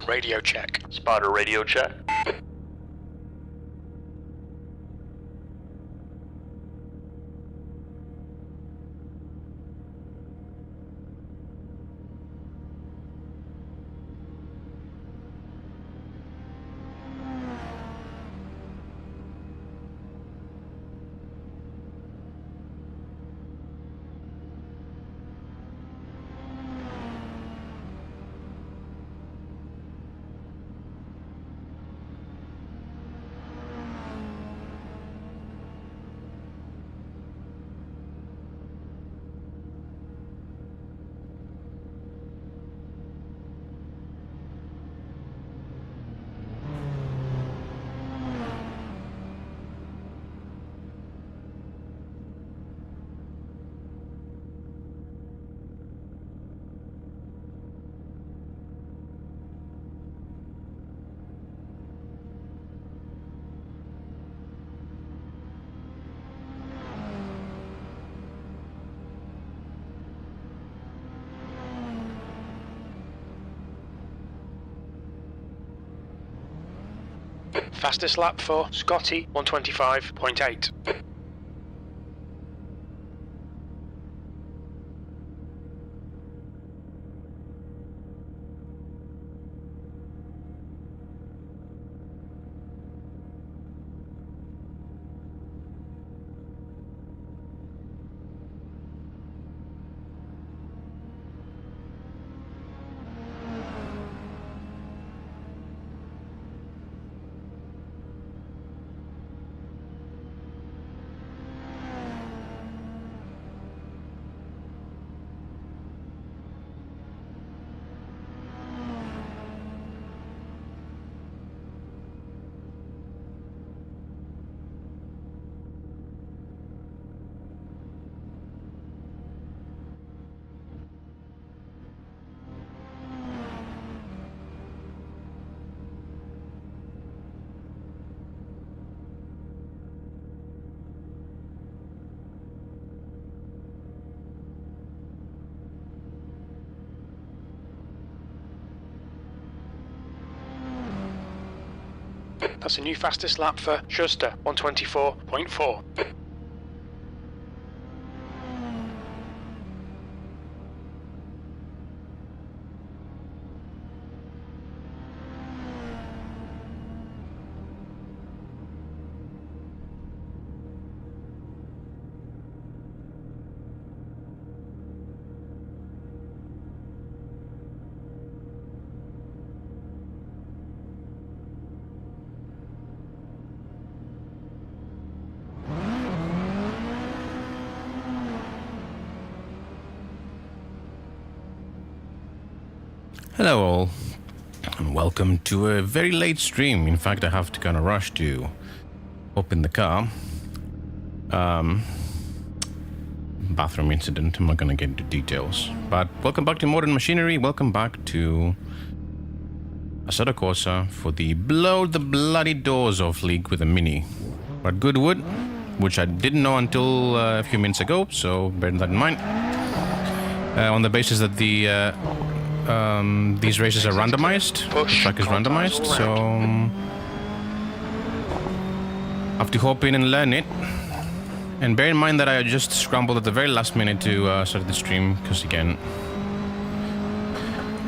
Radio check. Spotter radio check. Fastest lap for Scotty, 125.8. That's a new fastest lap for Schuster, 124.4. Hello all, and welcome to a very late stream. In fact, I have to kind of rush to open the car. Bathroom incident, I'm not going to get into details. But welcome back to Modern Machinery, welcome back to Assetto Corsa for the Blow the Bloody Doors Off League with a Mini. But good wood, which I didn't know until a few minutes ago, so bear that in mind. On the basis that these races are randomized, the track is randomized, so I have to hop in and learn it. And bear in mind that I just scrambled at the very last minute to start the stream, because again,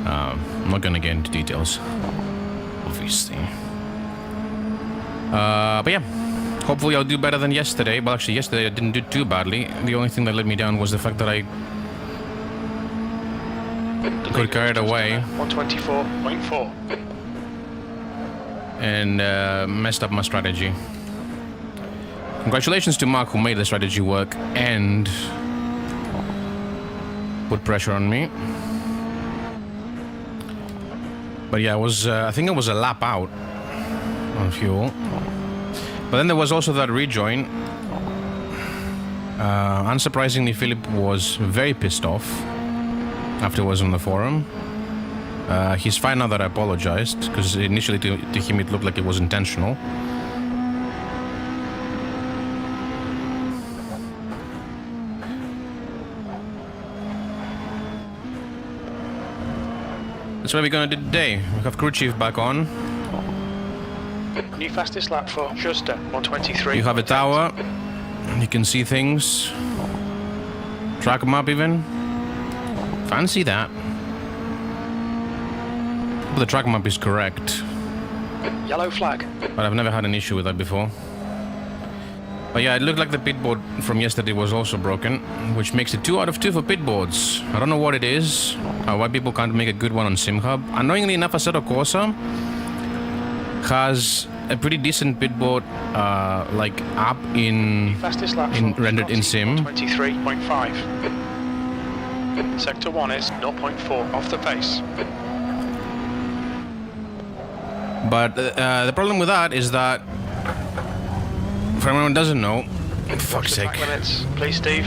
I'm not gonna get into details, obviously. But yeah, hopefully I'll do better than yesterday. Well, actually, yesterday I didn't do too badly. The only thing that let me down was the fact that I got carried away 124.4 and messed up my strategy. Congratulations to Mark, who made the strategy work and put pressure on me. But yeah, I think it was a lap out on fuel. But then there was also that rejoin. Unsurprisingly, Philip was very pissed off afterwards on the forum. He's fine now that I apologized, because initially to him it looked like it was intentional. that's what we're gonna do today. We have crew chief back on. New fastest lap for Schuster, 123. You have a tower. You can see things. Track map even. Fancy that. But the track map is correct. Yellow flag. But I've never had an issue with that before. But yeah, it looked like the pitboard from yesterday was also broken, which makes it 2 out of 2 for pitboards. I don't know what it is, why people can't make a good one on SimHub. Annoyingly enough, Assetto Corsa has a pretty decent pitboard, like app rendered in Sim. 23.5. Sector 1 is 0.4 off the pace. But the problem with that is that, for anyone who doesn't know, fuck's sake. Limits, please, Steve.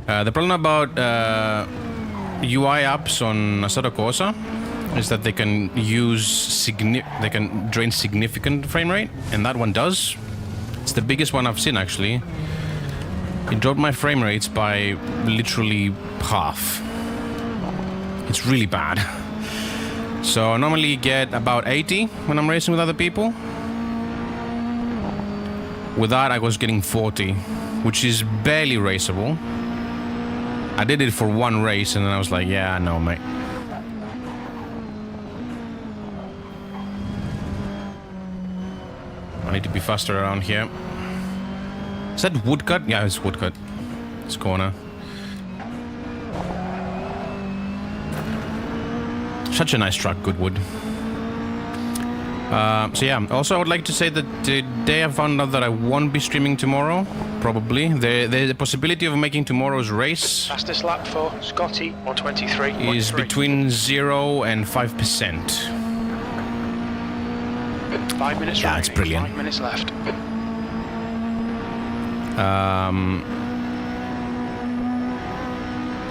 The problem about UI apps on Assetto Corsa is that they can drain significant frame rate, and that one does. It's the biggest one I've seen actually. It dropped my frame rates by literally half. It's really bad. So I normally get about 80 when I'm racing with other people. With that, I was getting 40, which is barely raceable. I did it for one race and then I was like, yeah, no, mate. I need to be faster around here. Is that woodcut? Yeah, it's woodcut. This corner. Such a nice truck, Goodwood. So yeah, also I would like to say that today I found out that I won't be streaming tomorrow, probably. The possibility of making tomorrow's race fastest lap for Scotty, 123. is between 0 and 5%. 5 minutes yeah, it's brilliant. 5 minutes left.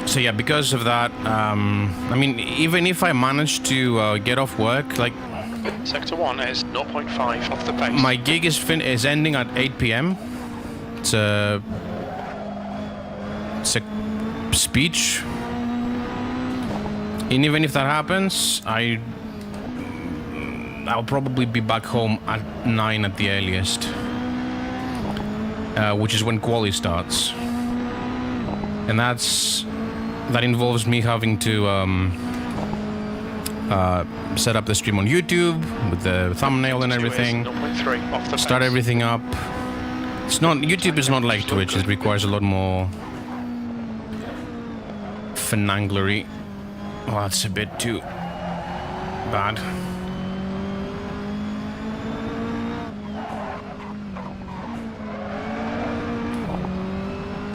So yeah, because of that, I mean, even if I manage to get off work, like... Sector 1 is 0.5 off the pace. My gig is ending at 8 PM. It's a speech. And even if that happens, I'll probably be back home at 9 at the earliest. Which is when quali starts. And that involves me having to set up the stream on YouTube with the thumbnail and everything. Start everything up. YouTube is not like Twitch. It requires a lot more finaglery. Well, that's a bit too bad.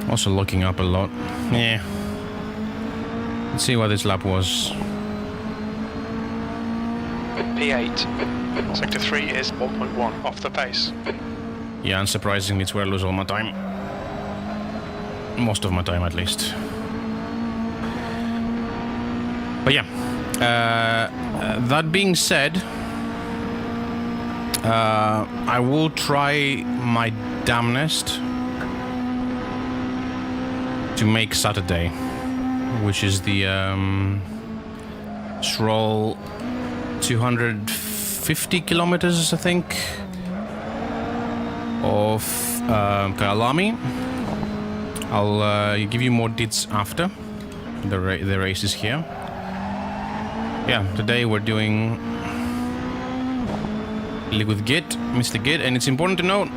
Also looking up a lot. Yeah. Let's see what this lap was. P8. Sector 3 is 1.1 off the pace. Yeah, unsurprisingly, it's where I lose all my time. Most of my time, at least. But yeah. That being said, I will try my damnedest to make Saturday, which is the Stroll 250 kilometers, I think, of Kyalami. I'll give you more deets after the race is here. Yeah, today we're doing Liquid Git, Mr. Git, and it's important to note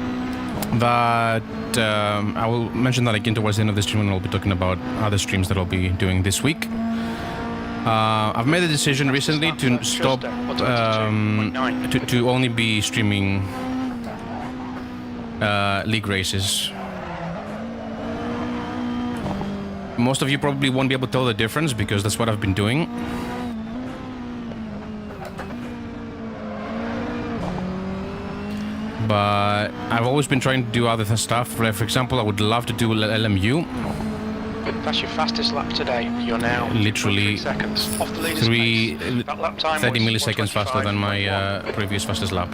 that I will mention that again towards the end of the stream, and I'll be talking about other streams that I'll be doing this week. I've made the decision recently to stop, to only be streaming league races. Most of you probably won't be able to tell the difference because that's what I've been doing. But I've always been trying to do other stuff. For example, I would love to do LMU. That's your fastest lap today. You're now literally 3 seconds off the leader's 30 pace. milliseconds faster than my previous fastest lap.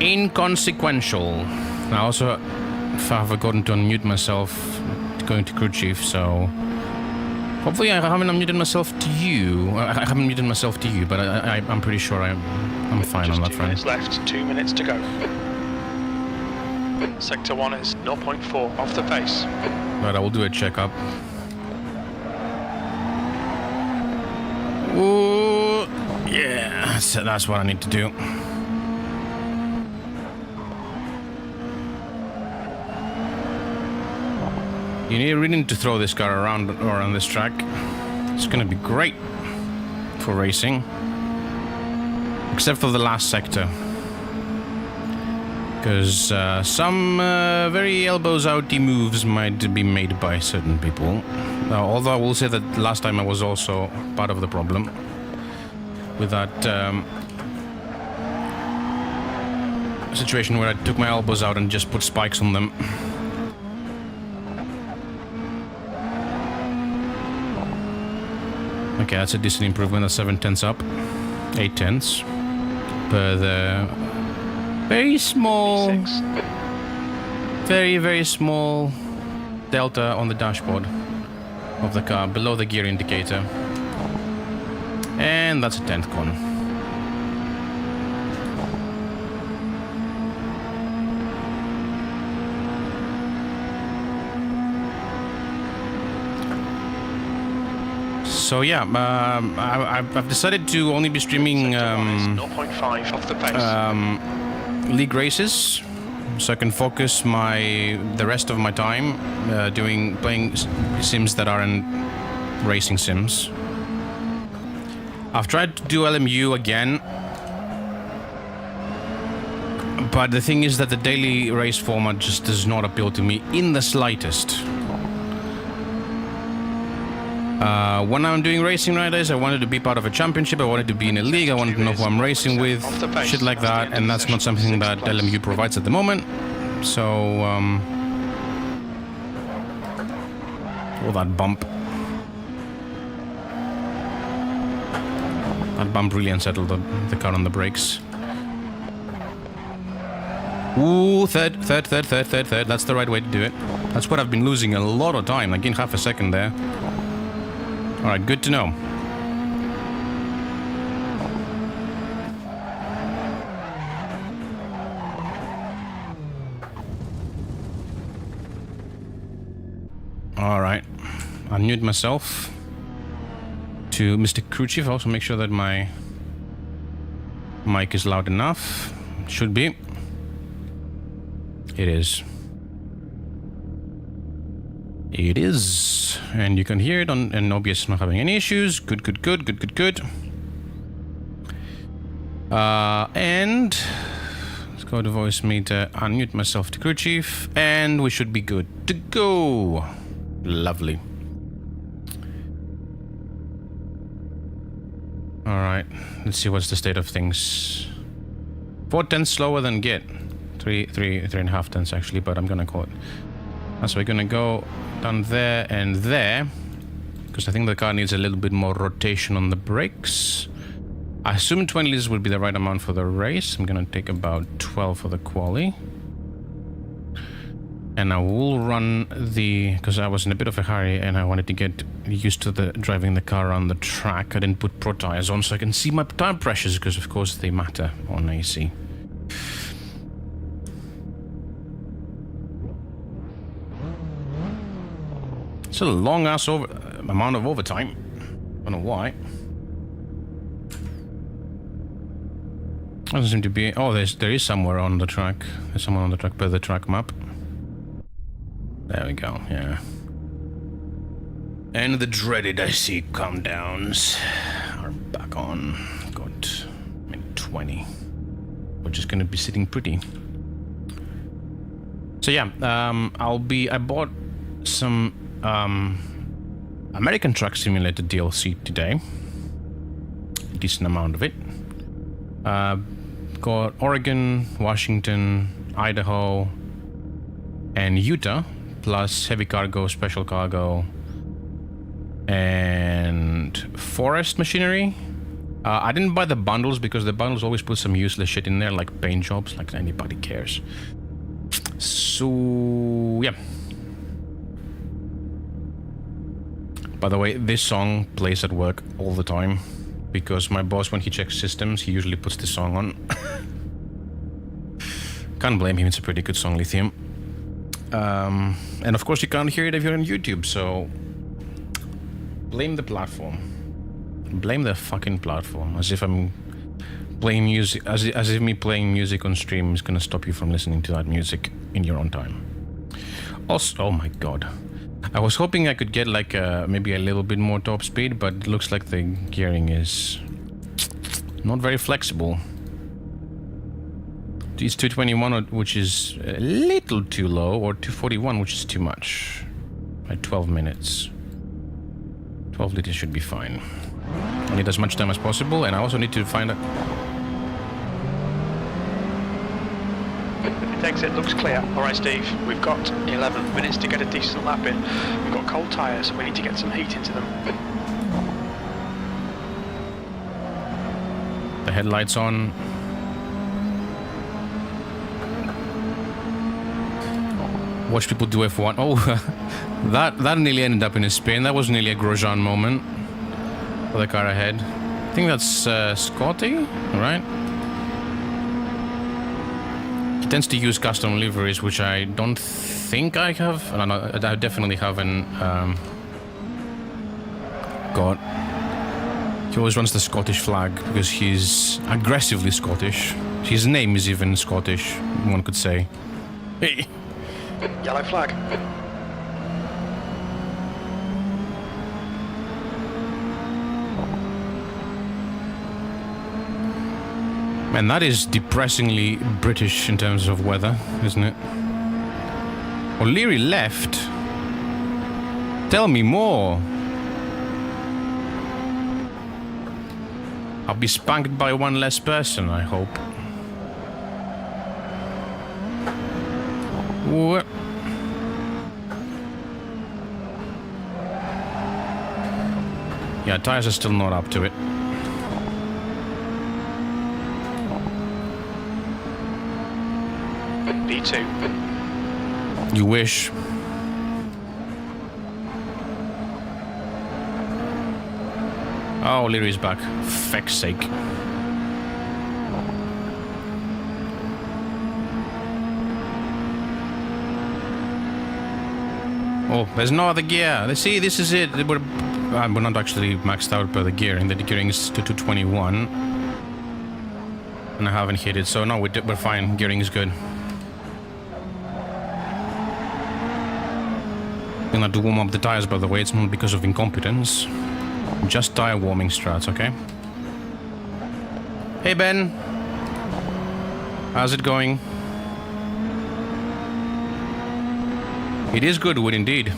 Inconsequential. I also have forgotten to unmute myself going to crew chief, so hopefully I haven't unmuted myself to you. I haven't muted myself to you, but I'm pretty sure I'm fine on that front. Just 2 minutes left, 2 minutes to go. Sector 1 is 0.4 off the pace. But I will do a checkup. Ooh, yeah, so that's what I need to do. You really need to throw this car around this track. It's gonna be great for racing, except for the last sector, because some very elbows outy moves might be made by certain people. Although I will say that last time I was also part of the problem with that situation where I took my elbows out and just put spikes on them. Okay, that's a decent improvement. That's 7/10 up, 8/10, but the very small, very small delta on the dashboard of the car below the gear indicator, and that's a 10th con. So yeah, I've decided to only be streaming 0.5 off the pace. league races, so I can focus the rest of my time playing sims that aren't racing sims. I've tried to do LMU again, but the thing is that the daily race format just does not appeal to me in the slightest. When I'm doing racing nowadays, I wanted to be part of a championship, I wanted to be in a league, I wanted to know who I'm racing with, shit like that, and that's not something that LMU provides at the moment. So, oh, that bump. That bump really unsettled the car on the brakes. Ooh, third. That's the right way to do it. That's what I've been losing a lot of time. I gained half a second there. Alright, good to know. Alright. Unmute myself to Mr. Crew Chief. Also make sure that my mic is loud enough. Should be. It is. It is, and you can hear it on, and OBS not having any issues. Good. And let's go to voice meter, unmute myself to crew chief, and we should be good to go. Lovely. All right, let's see what's the state of things. 4/10 slower than Git. 3.5 tenths actually, but I'm gonna call it. So we're gonna go down there and there, because I think the car needs a little bit more rotation on the brakes. I assume 20 liters would be the right amount for the race. I'm gonna take about 12 for the quali. And I will run because I was in a bit of a hurry and I wanted to get used to driving the car around the track. I didn't put pro tires on so I can see my tire pressures, because of course they matter on AC. It's a long ass amount of overtime. I don't know why. Doesn't seem to be. Oh, there is somewhere on the track. There's someone on the track per the track map. There we go. Yeah. And the dreaded IC calm downs are back on. Got maybe 20. We're just gonna be sitting pretty. So yeah, I bought some American Truck Simulator DLC today. A decent amount of it. Got Oregon, Washington, Idaho, and Utah, plus heavy cargo, special cargo, and forest machinery. I didn't buy the bundles because the bundles always put some useless shit in there, like paint jobs, like anybody cares. So yeah. By the way, this song plays at work all the time because my boss, when he checks systems, he usually puts this song on. Can't blame him, it's a pretty good song, Lithium. And of course you can't hear it if you're on YouTube, so blame the platform. Blame the fucking platform, as if I'm playing music, as if me playing music on stream is gonna stop you from listening to that music in your own time. Also, oh my god. I was hoping I could get like maybe a little bit more top speed, but it looks like the gearing is not very flexible. It's 221, which is a little too low, or 241, which is too much. At 12 minutes. 12 liters should be fine. I need as much time as possible, and I also need to find out... Exit looks clear. Alright Steve, we've got 11 minutes to get a decent lap in. We've got cold tyres, we need to get some heat into them. The headlights on. Watch people do F1. Oh, that nearly ended up in a spin. That was nearly a Grosjean moment for the car ahead. I think that's Scotty, right? He tends to use custom liveries, which I don't think I have. No, I definitely haven't got. He always runs the Scottish flag because he's aggressively Scottish. His name is even Scottish, one could say. Hey. Yellow flag. Man, that is depressingly British in terms of weather, isn't it? O'Leary left. Tell me more. I'll be spanked by one less person, I hope. What? Yeah, tires are still not up to it. P2. You wish. Oh, Leary's back. Feck's sake. Oh, there's no other gear. See, this is it. We're not actually maxed out by the gearing. The gearing is to 221. And I haven't hit it, so no, we're fine. Gearing is good. I'm gonna have to warm up the tires, by the way. It's not because of incompetence. Just tire warming strats, okay? Hey, Ben. How's it going? It is Goodwood, indeed.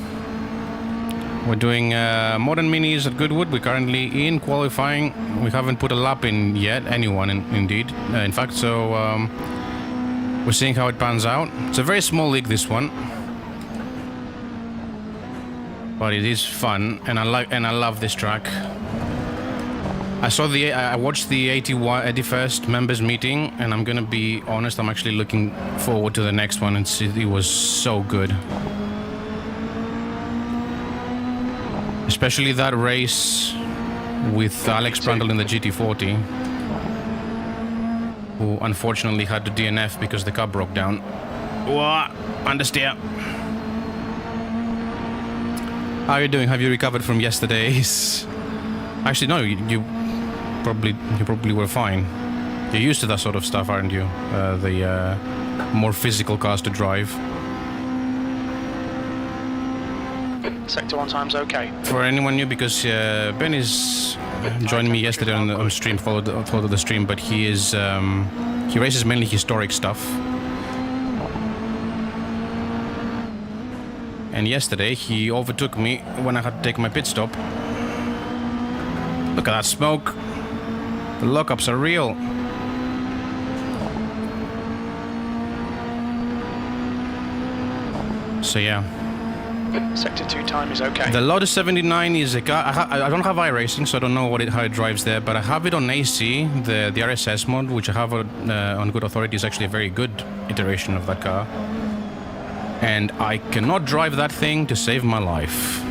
We're doing modern minis at Goodwood. We're currently in qualifying. We haven't put a lap in yet. Anyone, indeed. In fact, so we're seeing how it pans out. It's a very small league, this one. But it is fun, and I love this track. I watched the 81st members meeting, and I'm gonna be honest, I'm actually looking forward to the next one. It was so good. Especially that race with Alex Brundle in the GT40, who unfortunately had to DNF because the car broke down. What? Understeer. How are you doing? Have you recovered from yesterday's? Actually, no. You probably were fine. You're used to that sort of stuff, aren't you? The more physical cars to drive. Sector 1 time's okay. For anyone new, because Ben is joined me yesterday on stream, followed the stream, but he races mainly historic stuff. And yesterday he overtook me when I had to take my pit stop. Look at that smoke. The lockups are real. So yeah. Sector 2 time is okay. The Lotus 79 is a car. I don't have iRacing, so I don't know how it drives there, but I have it on AC, the RSS mod, which I have on good authority is actually a very good iteration of that car. And I cannot drive that thing to save my life.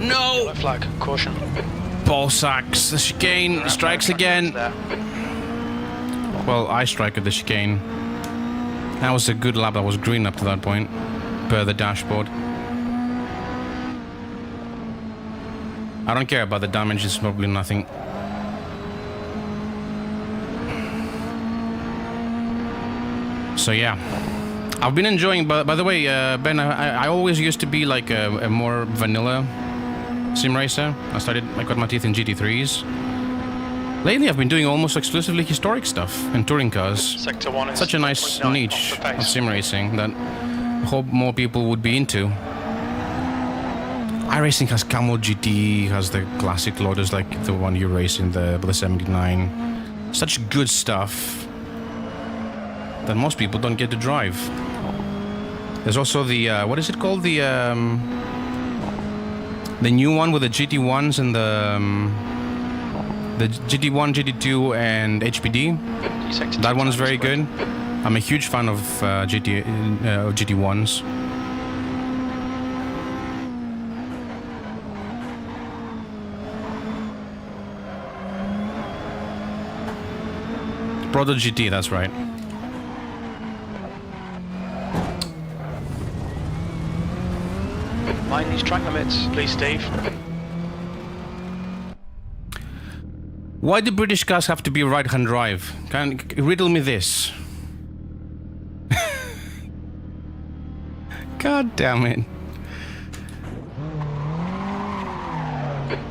No! Yellow flag, caution. Ball sacks. The chicane strikes again. Well, I strike at the chicane. That was a good lap. That was green up to that point, per the dashboard. I don't care about the damage. It's probably nothing. So yeah, I've been enjoying. By the way, Ben, I always used to be like a more vanilla sim racer. I got my teeth in GT3s. Lately, I've been doing almost exclusively historic stuff and touring cars. Sector 1 is such a nice niche of sim racing that I hope more people would be into. iRacing has Camel GT, has the classic loaders like the one you race in the 79. Such good stuff that most people don't get to drive. There's also the what is it called? The new one with the GT1s and the GT1, GT2, and HPD. That one's very good. I'm a huge fan of GT1s. Proto GT, that's right. Mind these track limits, please, Steve. Why do British cars have to be right-hand drive? Riddle me this. God damn it.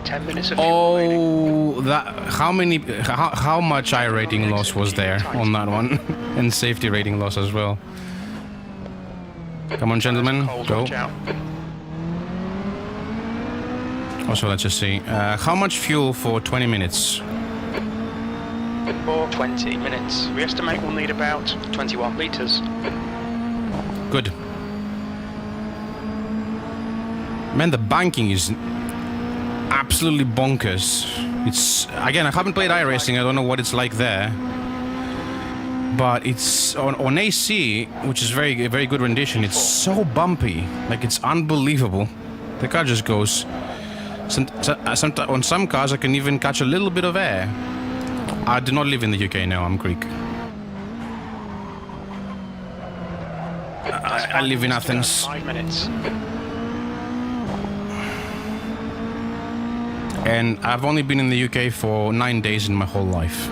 10 minutes of fuel remaining. How much I-rating loss was there on that one? And safety rating loss as well. Come on, gentlemen, go. Watch out. Also, let's just see. How much fuel for 20 minutes? For 20 minutes. We estimate we'll need about 21 litres. Good. Man, the banking is absolutely bonkers. It's, again, I haven't played iRacing, I don't know what it's like there. But it's on AC, which is very good rendition, it's so bumpy. Like, it's unbelievable. The car just goes. On some cars, I can even catch a little bit of air. I do not live in the UK now, I'm Greek. I live in Athens. 5 minutes. And I've only been in the UK for 9 days in my whole life.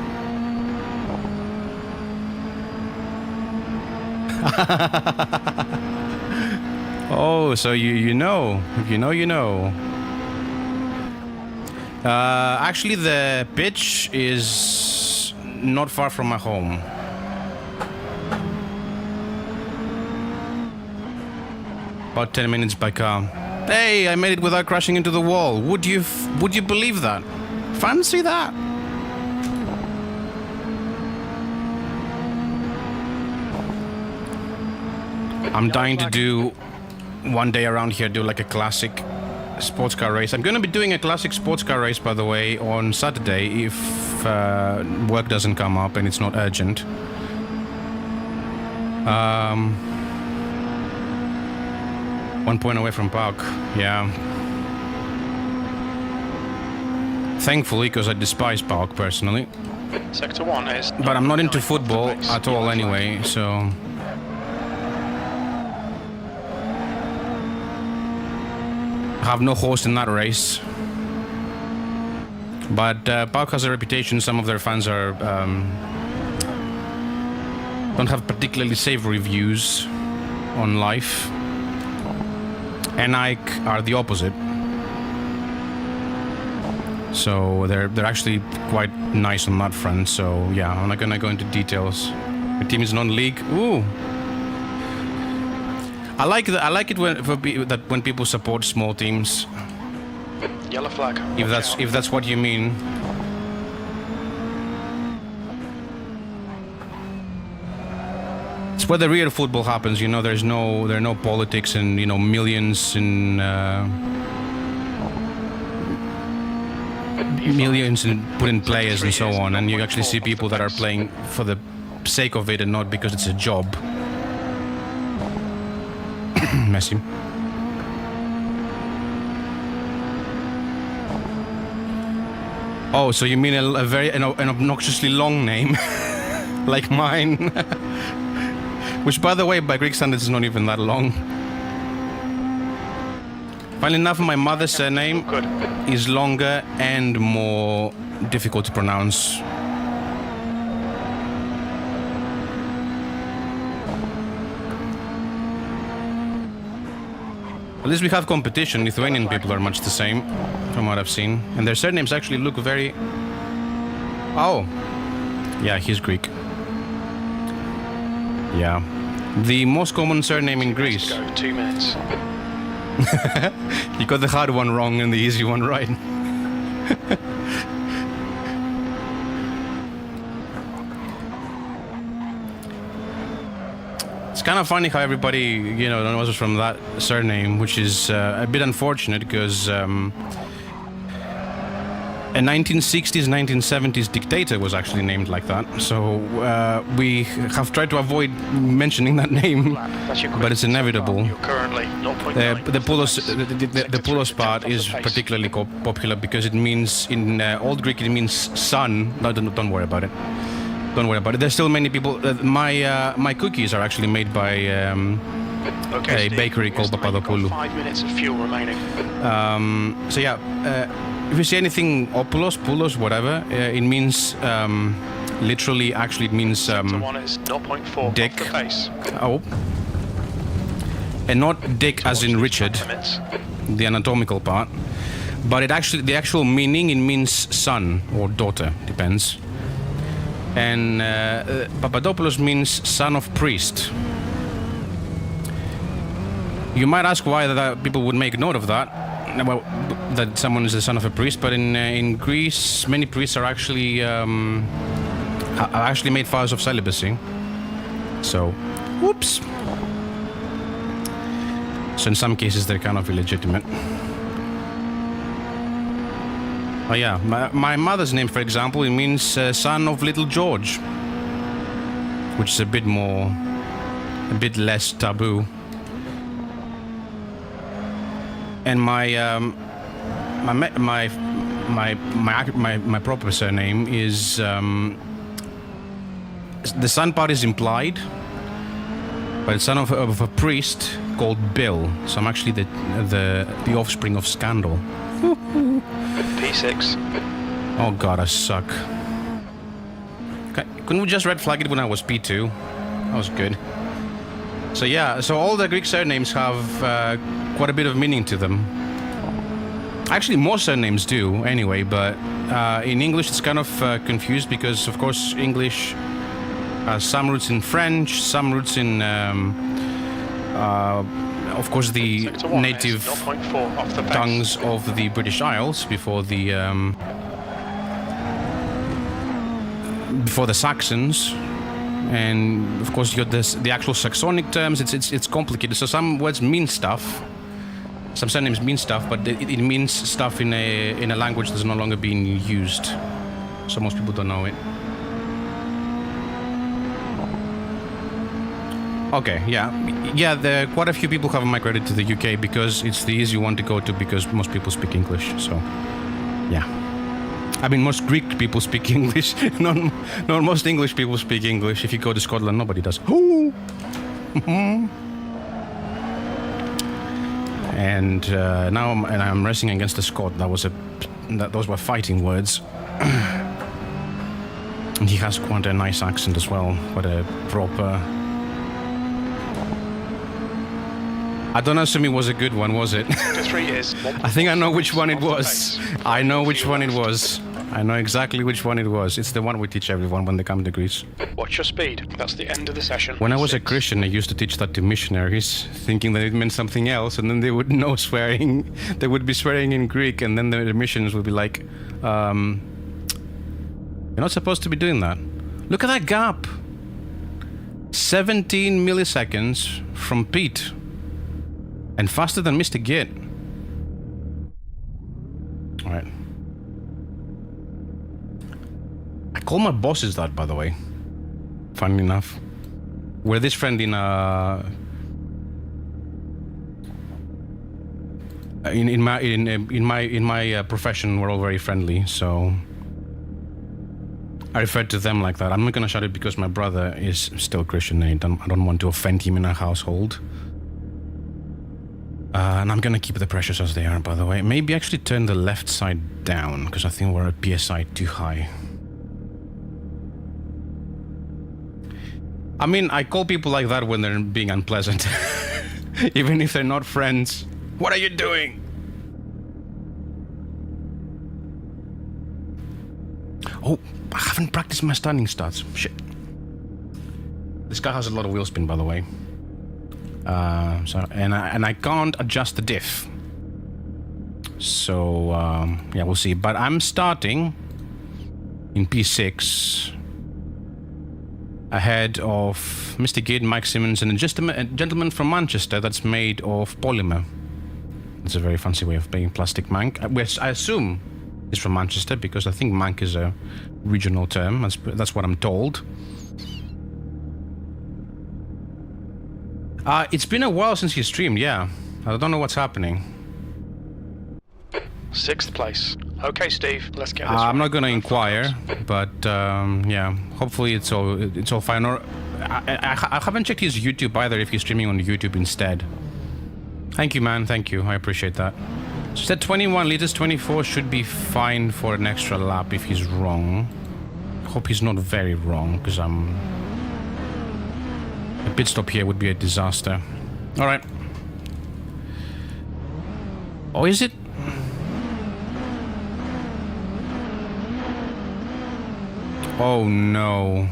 Oh, so you know. If you know, you know. Actually, the pitch is not far from my home. About 10 minutes by car. Hey, I made it without crashing into the wall. Would you believe that? Fancy that? I'm dying to do one day around here, do like a classic sports car race. I'm going to be doing a classic sports car race, by the way, on Saturday if work doesn't come up and it's not urgent. 1 point away from park, yeah. Thankfully, because I despise park personally. Sector 1 is... But I'm not into football at all anyway, so... I have no horse in that race. But Park has a reputation, some of their fans are... don't have particularly savory views on life. And Ike are the opposite. So they're actually quite nice on that front. So yeah, I'm not gonna go into details. The team is non-league. Ooh. I like it when people support small teams. Yellow flag. If that's what you mean. It's where the real football happens, you know. There are no politics and, you know, millions in put in players and so on, and you actually see people that are playing for the sake of it and not because it's a job. Messi. Oh, so you mean a very an obnoxiously long name, like mine, which, by the way, by Greek standards, is not even that long. Funnily enough, my mother's surname is longer and more difficult to pronounce. At least we have competition. Lithuanian people are much the same, from what I've seen. And their surnames actually look very... Oh. Yeah, he's Greek. Yeah. The most common surname in Greece. 2 minutes. You got the hard one wrong and the easy one right. It's kind of funny how everybody, you know, knows us from that surname, which is a bit unfortunate because a 1960s, 1970s dictator was actually named like that. So we have tried to avoid mentioning that name, but it's inevitable. You're currently 0.9. The Poulos part is particularly popular because it means, in Old Greek, it means son. No, don't worry about it. Don't worry about it. There's still many people. My cookies are actually made by a bakery called Papadopoulou. 5 minutes of fuel remaining. So yeah, if you see anything Opoulos, Poulos, whatever, it means literally. Actually, it means One is 0.4 dick. off the pace. Oh, and not dick as in Richard, the anatomical part, but the actual meaning, it means son or daughter, depends. And Papadopoulos means son of priest. You might ask why that people would make note of that, well, that someone is the son of a priest, but in Greece, many priests are actually made vows of celibacy. So, whoops. So in some cases, they're kind of illegitimate. Oh yeah, my mother's name, for example, it means son of little George, which is a bit less taboo. And my proper surname is the son part is implied, but it's son of a priest called Bill. So I'm actually the offspring of scandal. P6. Oh god, I suck. Okay, couldn't we just red flag it when I was P2? That was good. So yeah, so all the Greek surnames have quite a bit of meaning to them. Actually, most surnames do, anyway, but in English it's kind of confused because, of course, English has some roots in French, some roots in, of course, the native tongues of the British Isles before the Saxons. And of course, you got the actual Saxonic terms. It's complicated. So some words mean stuff, some surnames mean stuff, but it means stuff in a language that's no longer being used. So most people don't know it. Okay, yeah. Quite a few people have migrated to the UK because it's the easy one to go to because most people speak English. So, yeah. I mean, most Greek people speak English. not most English people speak English. If you go to Scotland, nobody does. And now I'm racing against a Scot. Those were fighting words. And he has quite a nice accent as well. Quite a proper. I don't assume it was a good one, was it? After 3 years. I think I know which one it was. I know which one it was. I know exactly which one it was. It's the one we teach everyone when they come to Greece. Watch your speed. That's the end of the session. When I was a Christian, I used to teach that to missionaries, thinking that it meant something else, and then they would know swearing. They would be swearing in Greek, and then the missionaries would be like, "You're not supposed to be doing that. Look at that gap. 17 milliseconds from Pete. And faster than MrGit." Alright. I call my bosses that, by the way. Funny enough. We're this friendly in my profession. We're all very friendly, so I refer to them like that. I'm not gonna shout it because my brother is still Christian and I don't want to offend him in our household. And I'm gonna keep the pressures as they are, by the way. Maybe actually turn the left side down, because I think we're at PSI too high. I mean, I call people like that when they're being unpleasant. Even if they're not friends. What are you doing? Oh, I haven't practiced my standing starts. Shit. This guy has a lot of wheel spin, by the way. And I can't adjust the diff. So, yeah, we'll see. But I'm starting in P6 ahead of MrGit, Mike Simmons, and a gentleman from Manchester that's made of polymer. It's a very fancy way of saying plastic mank, which I assume is from Manchester because I think mank is a regional term. That's what I'm told. It's been a while since you streamed, yeah. I don't know what's happening. 6th place. Okay, Steve, let's get this. I'm not gonna inquire, but yeah, hopefully it's all fine. Or I haven't checked his YouTube either. If he's streaming on YouTube instead. Thank you, man. Thank you. I appreciate that. So said 21 liters, 24 should be fine for an extra lap if he's wrong. Hope he's not very wrong, because a pit stop here would be a disaster. All right. Oh, is it? Oh no.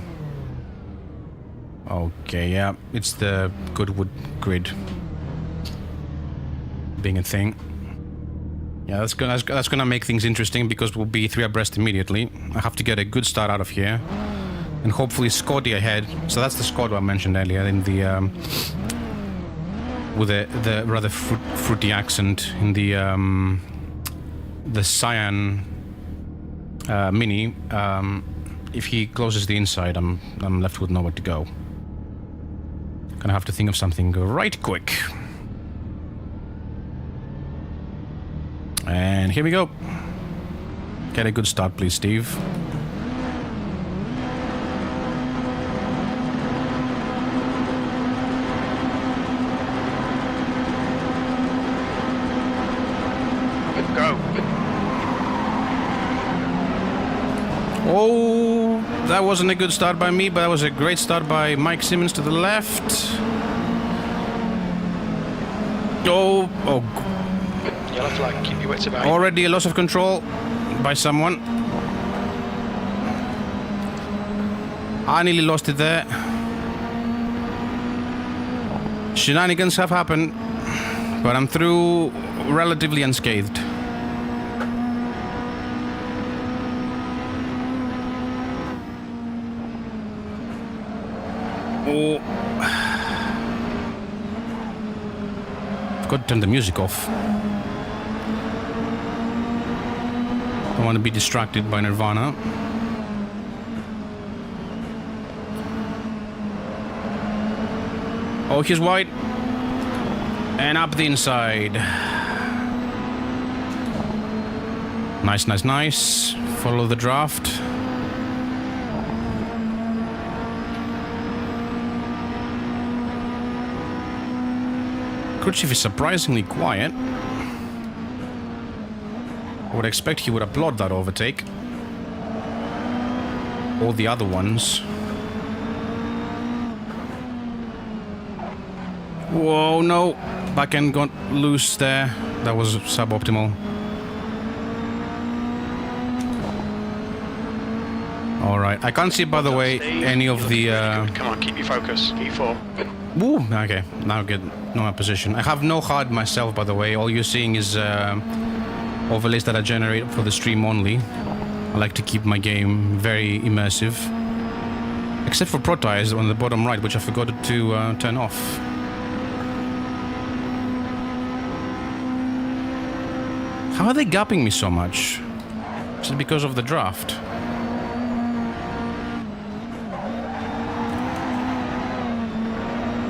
Okay, yeah, it's the Goodwood grid being a thing. Yeah, that's gonna make things interesting because we'll be 3 abreast immediately. I have to get a good start out of here, and hopefully Scotty ahead. So that's the squad I mentioned earlier in the with the rather fruity accent in the Cyan Mini. If he closes the inside, I'm left with nowhere to go. Gonna have to think of something right quick. And here we go. Get a good start, please, Steve. Go. Oh, that wasn't a good start by me, but that was a great start by Mike Simmons to the left. Oh. Yellow flag, keep your wits about you. Already a loss of control by someone. I nearly lost it there. Shenanigans have happened, but I'm through relatively unscathed. Oh. I've got to turn the music off. Don't want to be distracted by Nirvana. Oh, here's wide. And up the inside. Nice, nice, nice. Follow the draft. Cruise chief is surprisingly quiet. I would expect he would applaud that overtake. All the other ones. Whoa, no. Back end got loose there. That was suboptimal. Alright, I can't see, by the way, any of the... Come on, keep your focus. E4. Woo! Okay, now get no position. I have no HUD myself, by the way. All you're seeing is overlays that I generate for the stream only. I like to keep my game very immersive. Except for Pro Tires on the bottom right, which I forgot to turn off. How are they gapping me so much? Is it because of the draft?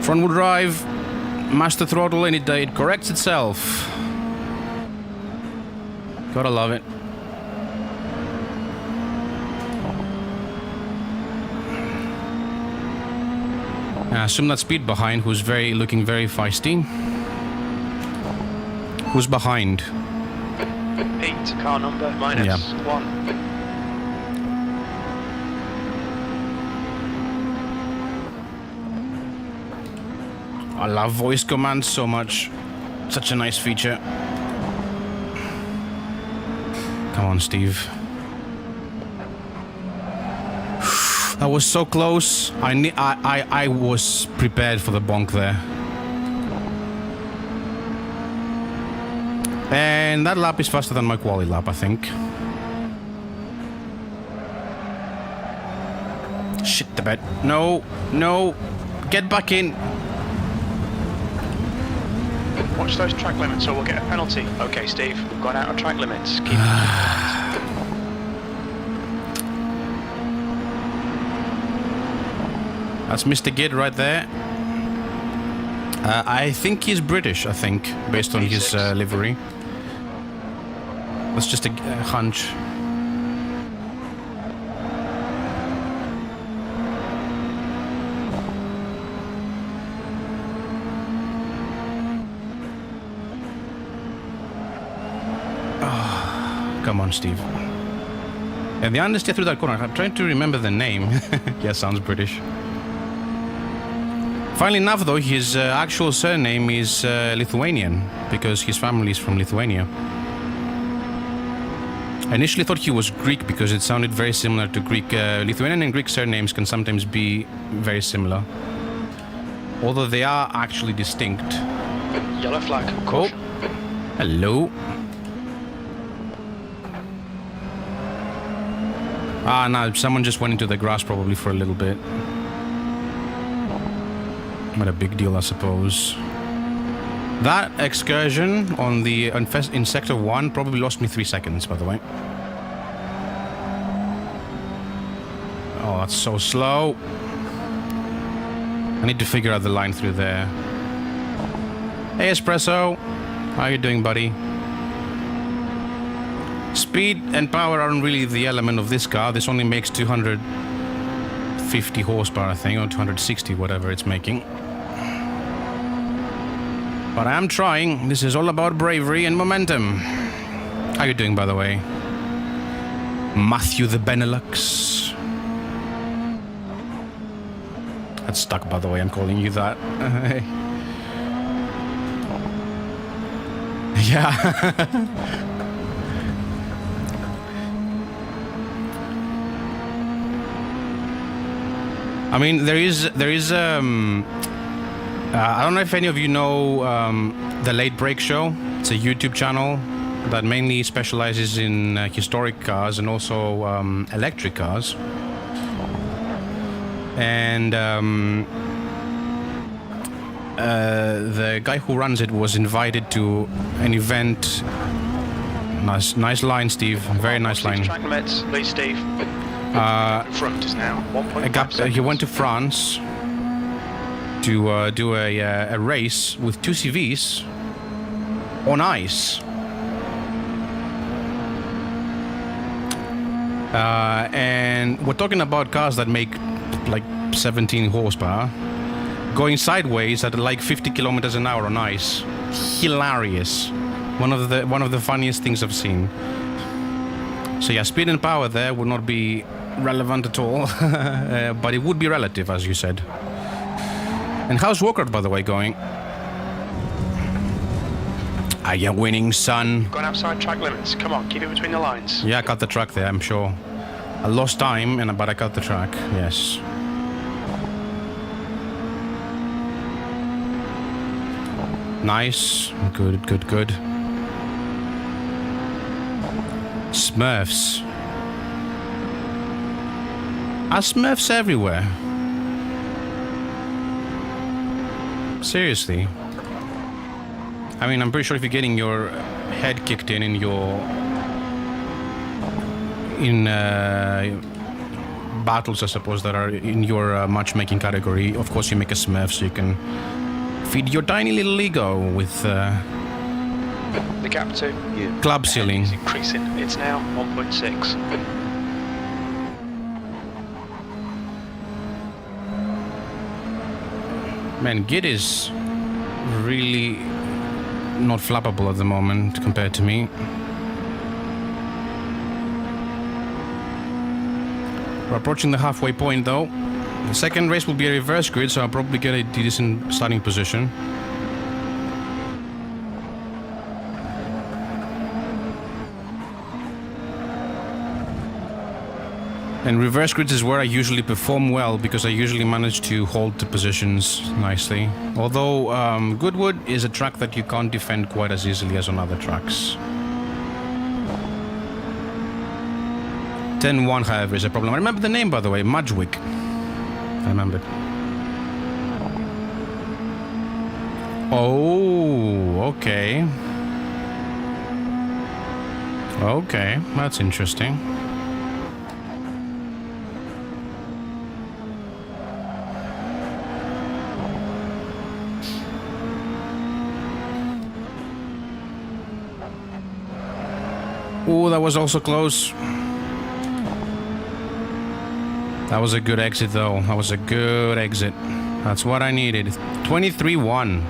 Front wheel drive, master throttle, and it corrects itself. Gotta love it. I assume that Speed behind, who's looking very feisty. Who's behind? 8, car number, minus Yeah. 1. I love voice commands so much. Such a nice feature. Come on, Steve. That was so close. I was prepared for the bonk there. And that lap is faster than my quali lap, I think. Shit the bed. No, no. Get back in. Watch those track limits or we'll get a penalty. Okay, Steve, we've gone out of track limits. Keep That's MrGit right there. I think he's British, I think, based on his livery. That's just a hunch. Come on, Steve. And the understeer through that corner. I'm trying to remember the name. Yeah, sounds British. Funnily enough, though, his actual surname is Lithuanian, because his family is from Lithuania. I initially thought he was Greek because it sounded very similar to Greek. Lithuanian and Greek surnames can sometimes be very similar, although they are actually distinct. Yellow flag. Oh, hello. Ah, no, someone just went into the grass probably for a little bit. Not a big deal, I suppose. That excursion on the in Sector 1 probably lost me 3 seconds, by the way. Oh, that's so slow. I need to figure out the line through there. Hey, Espresso. How you doing, buddy? Speed and power aren't really the element of this car. This only makes 250 horsepower, I think, or 260, whatever it's making. But I am trying. This is all about bravery and momentum. How you doing, by the way? Matthew the Benelux. That's stuck, by the way. I'm calling you that. Yeah. I mean, there is I don't know if any of you know the Late Break Show. It's a YouTube channel that mainly specializes in historic cars and also electric cars. And the guy who runs it was invited to an event. Nice line, Steve. Very nice line. Track limits, please, Steve. Front is now 1.5 seconds. He went to France to do a race with 2 CVs on ice. And we're talking about cars that make like 17 horsepower going sideways at like 50 kilometers an hour on ice. Hilarious. One of the funniest things I've seen. So yeah, speed and power there would not be relevant at all, but it would be relative, as you said. And how's Walkert, by the way, going? Are you winning, son? Gone outside track limits. Come on, keep it between the lines. Yeah, I cut the track there, I'm sure. I lost time, but I cut the track, yes. Nice. Good, good, good. Smurfs. Are Smurfs everywhere? Seriously. I mean, I'm pretty sure if you're getting your head kicked in battles, I suppose, that are in your matchmaking category, of course you make a Smurf so you can feed your tiny little ego with the gap to club ceiling. Is increasing. It's now 1.6. Man, Git is really not flappable at the moment compared to me. We're approaching the halfway point though. The second race will be a reverse grid, so I'll probably get a decent starting position. And reverse grids is where I usually perform well because I usually manage to hold the positions nicely. Although Goodwood is a track that you can't defend quite as easily as on other tracks. 10-1, however, is a problem. I remember the name, by the way, Mudgewick. I remembered. Oh, okay. Okay, that's interesting. Oh, that was also close. That was a good exit, though. That was a good exit. That's what I needed. 23-1.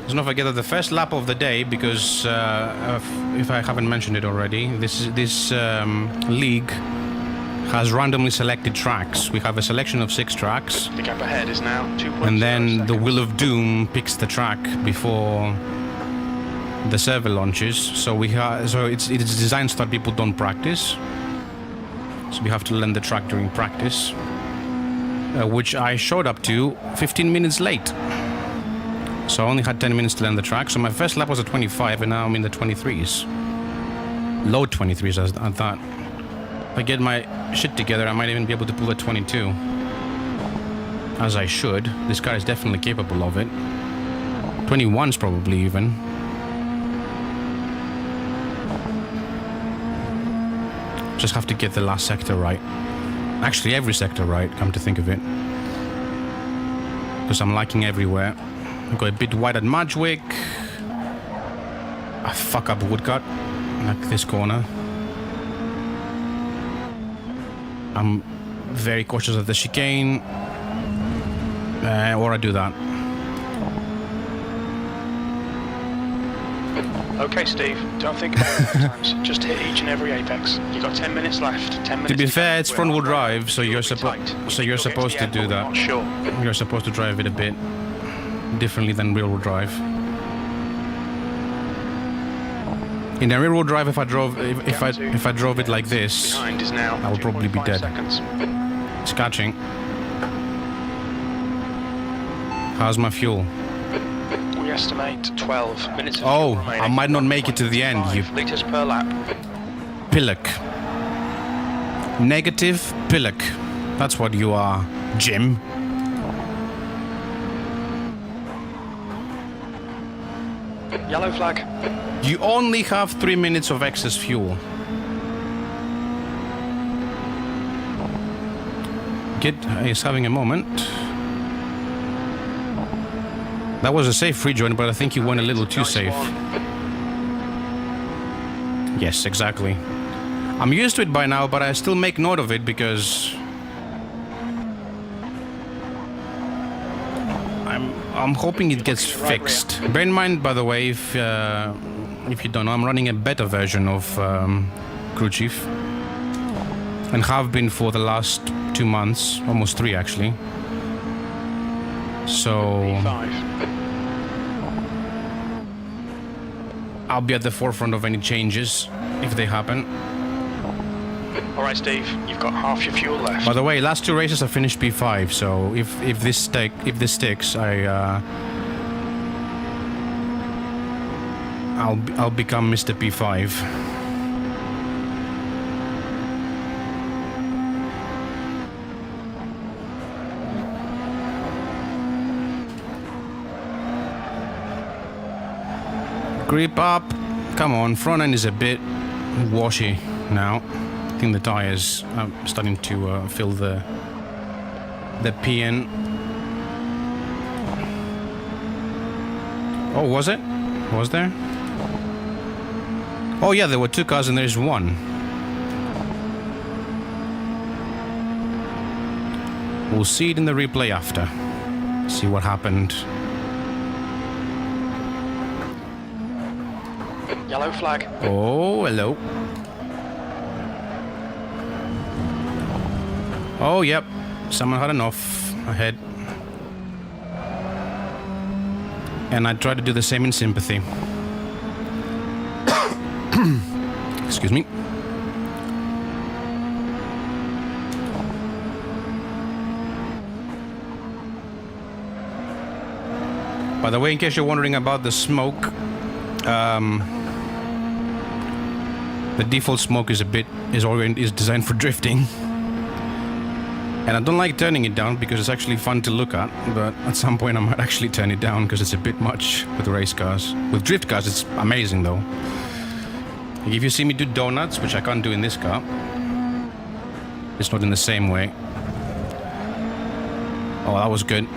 Let's not forget that the first lap of the day, because if I haven't mentioned it already, this league has randomly selected tracks. We have a selection of 6 tracks. The gap ahead is now 2.0 and then seconds. the Wheel of Doom picks the track before the server launches. So it's designed so that people don't practice. So we have to learn the track during practice, which I showed up to 15 minutes late. So I only had 10 minutes to learn the track. So my first lap was at 25, and now I'm in the 23s. Low 23s, I thought. If I get my shit together, I might even be able to pull a 22. As I should. This car is definitely capable of it. 21's probably even. Just have to get the last sector right. Actually, every sector right, come to think of it. Because I'm liking everywhere. I got a bit wide at Mudgewick. I fuck up Woodcut. Like this corner. I'm very cautious of the chicane. Or I do that. Okay, Steve, don't think about it times. Just hit each and every apex. You've got 10 minutes left. 10 minutes. To be fair, it's We're front-wheel on drive, so you're tight. supposed to do that. Not sure. You're supposed to drive it a bit differently than rear-wheel drive. In a rear-wheel drive, if I drove it like this, Behind is now I would probably be 2.5 dead. seconds. It's catching. How's my fuel? We estimate 12 minutes of Oh, fuel remaining. I might not make it to the end, you 1.5 litres per lap. pillock. Negative pillock. That's what you are, Jim. Yellow flag. You only have 3 minutes of excess fuel. Git is having a moment. That was a safe rejoin, but I think you went a little too Nice safe. one. Yes, exactly. I'm used to it by now, but I still make note of it because I'm hoping it gets fixed. Bear in mind, by the way, if you don't know, I'm running a beta version of Crew Chief, and have been for the last 2 months, almost 3 actually. So P5. I'll be at the forefront of any changes if they happen. All right, Steve, you've got half your fuel left. By the way, last 2 races I finished P5, so if this sticks, I'll become Mr. P5. Grip up. Come on, front end is a bit washy now. I think the tires are starting to fill the PN. Oh, was it? Was there? Oh yeah, there were 2 cars and there's 1. We'll see it in the replay after. See what happened. Yellow flag. Oh, hello. Oh, yep. Someone had enough ahead. And I tried to do the same in sympathy. Excuse me. By the way, in case you're wondering about the smoke, the default smoke is designed for drifting. And I don't like turning it down because it's actually fun to look at, but at some point I might actually turn it down because it's a bit much with race cars. With drift cars, it's amazing though. If you see me do donuts, which I can't do in this car, it's not in the same way. Oh, that was good.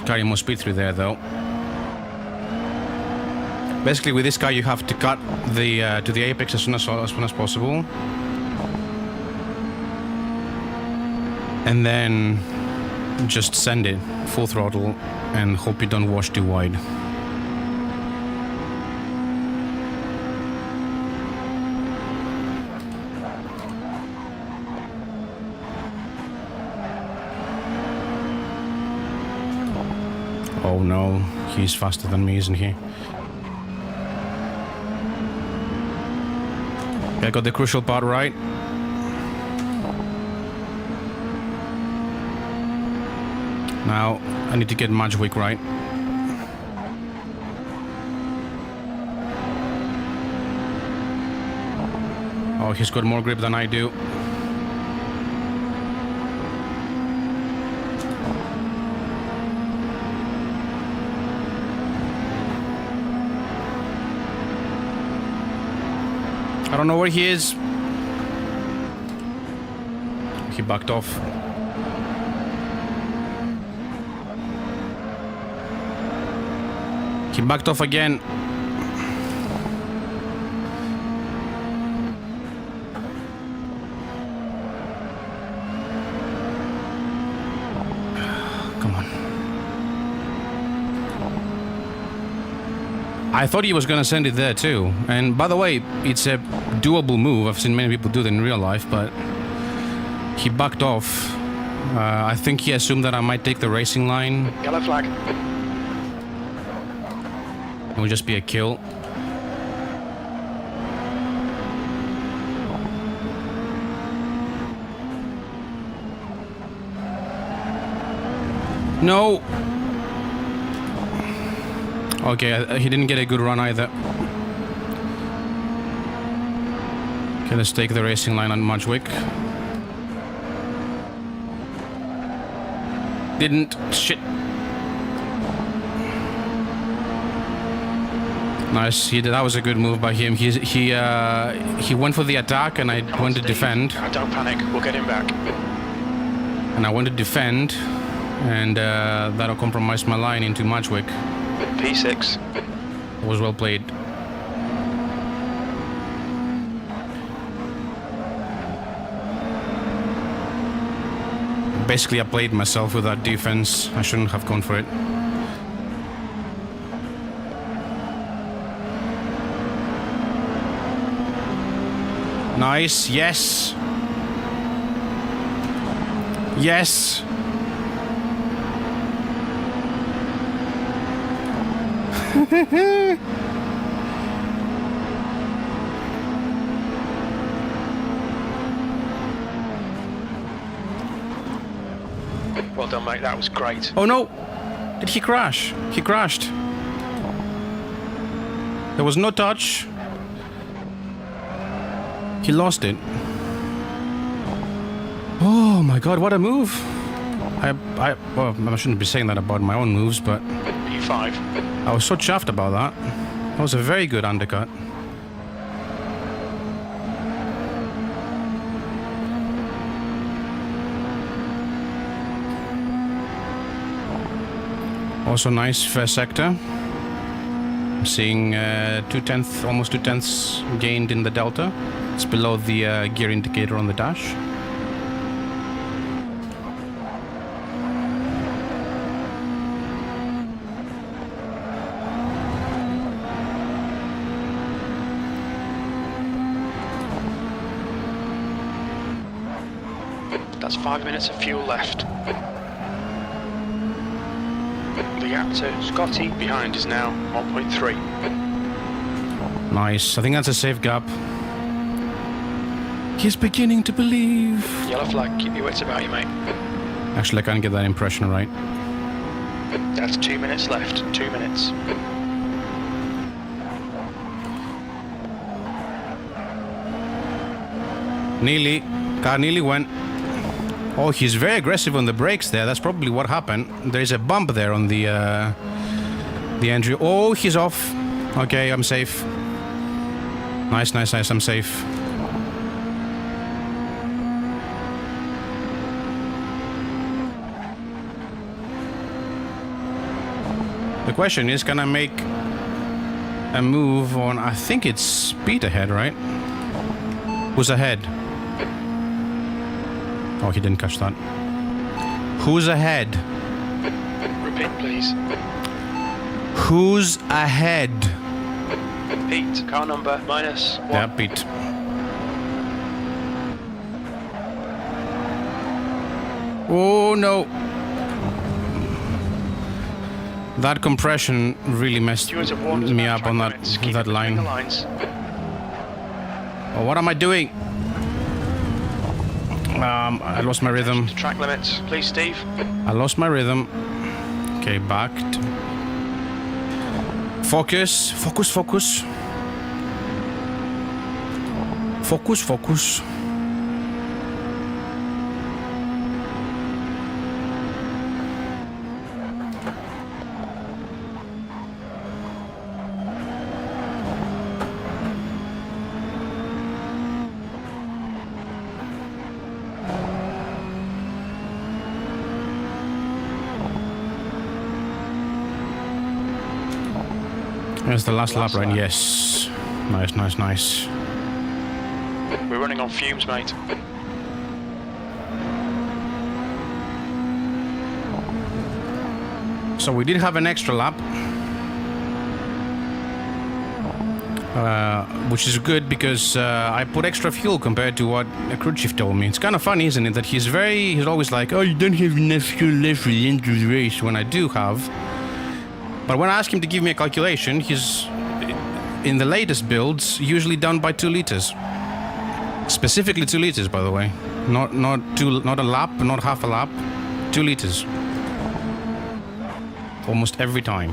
Carry more speed through there though. Basically, with this car, you have to cut the to the apex as soon as possible, and then just send it full throttle and hope you don't wash too wide. Oh no, he's faster than me, isn't he? I got the crucial part right. Now I need to get Madgewick right. Oh, he's got more grip than I do. I don't know where he is. He backed off. He backed off again. Come on. I thought he was gonna send it there too. And by the way, it's a doable move. I've seen many people do that in real life, but he backed off. I think he assumed that I might take the racing line. Yellow flag. It would just be a kill. No! Okay, he didn't get a good run either. Okay, let's take the racing line on Madgewick. Didn't. Shit. Nice. That was a good move by him. He went for the attack, and I went to defend. Don't panic. We'll get him back. And I went to defend, and that'll compromise my line into Madgewick. P6. It was well played. Basically, I played myself with that defense. I shouldn't have gone for it. Nice, yes. Yes. Well done, mate. That was great. Oh no! Did he crash? He crashed. There was no touch. He lost it. Oh my god, what a move! Well, I shouldn't be saying that about my own moves, but P5. I was so chuffed about that. That was a very good undercut. Also nice first sector. I'm seeing 2/10, almost 2/10 gained in the delta. It's below the gear indicator on the dash. That's 5 minutes of fuel left. The gap to Scotty behind is now 1.3. Nice. I think that's a safe gap. He's beginning to believe. Yellow flag, keep your wits about you, mate. Actually, I can't get that impression right. That's 2 minutes left. 2 minutes. Nearly. Car nearly went. Oh, he's very aggressive on the brakes there. That's probably what happened. There's a bump there on the entry. Oh, he's off. Okay, I'm safe. Nice, nice, nice. I'm safe. The question is, can I make a move on... I think it's speed ahead, right? Who's ahead? Oh, he didn't catch that. Who's ahead? Repeat, please. Who's ahead? Pete, car number -1. Yeah, Pete. Oh, no. That compression really messed me up on that line. Oh, what am I doing? I lost my rhythm. Track limits, please, Steve. I lost my rhythm. Okay, backed. Focus, focus, focus. Focus, focus. There's the last lap, right? Yes. Nice, nice, nice. We're running on fumes, mate. So we did have an extra lap. Which is good because I put extra fuel compared to what a crew chief told me. It's kind of funny, isn't it? That he's always like, oh, you don't have enough fuel left for the end of the race, when I do have. But when I ask him to give me a calculation, he's, in the latest builds, usually done by 2 liters. Specifically 2 liters, by the way. Not a lap, not half a lap. 2 liters. Almost every time.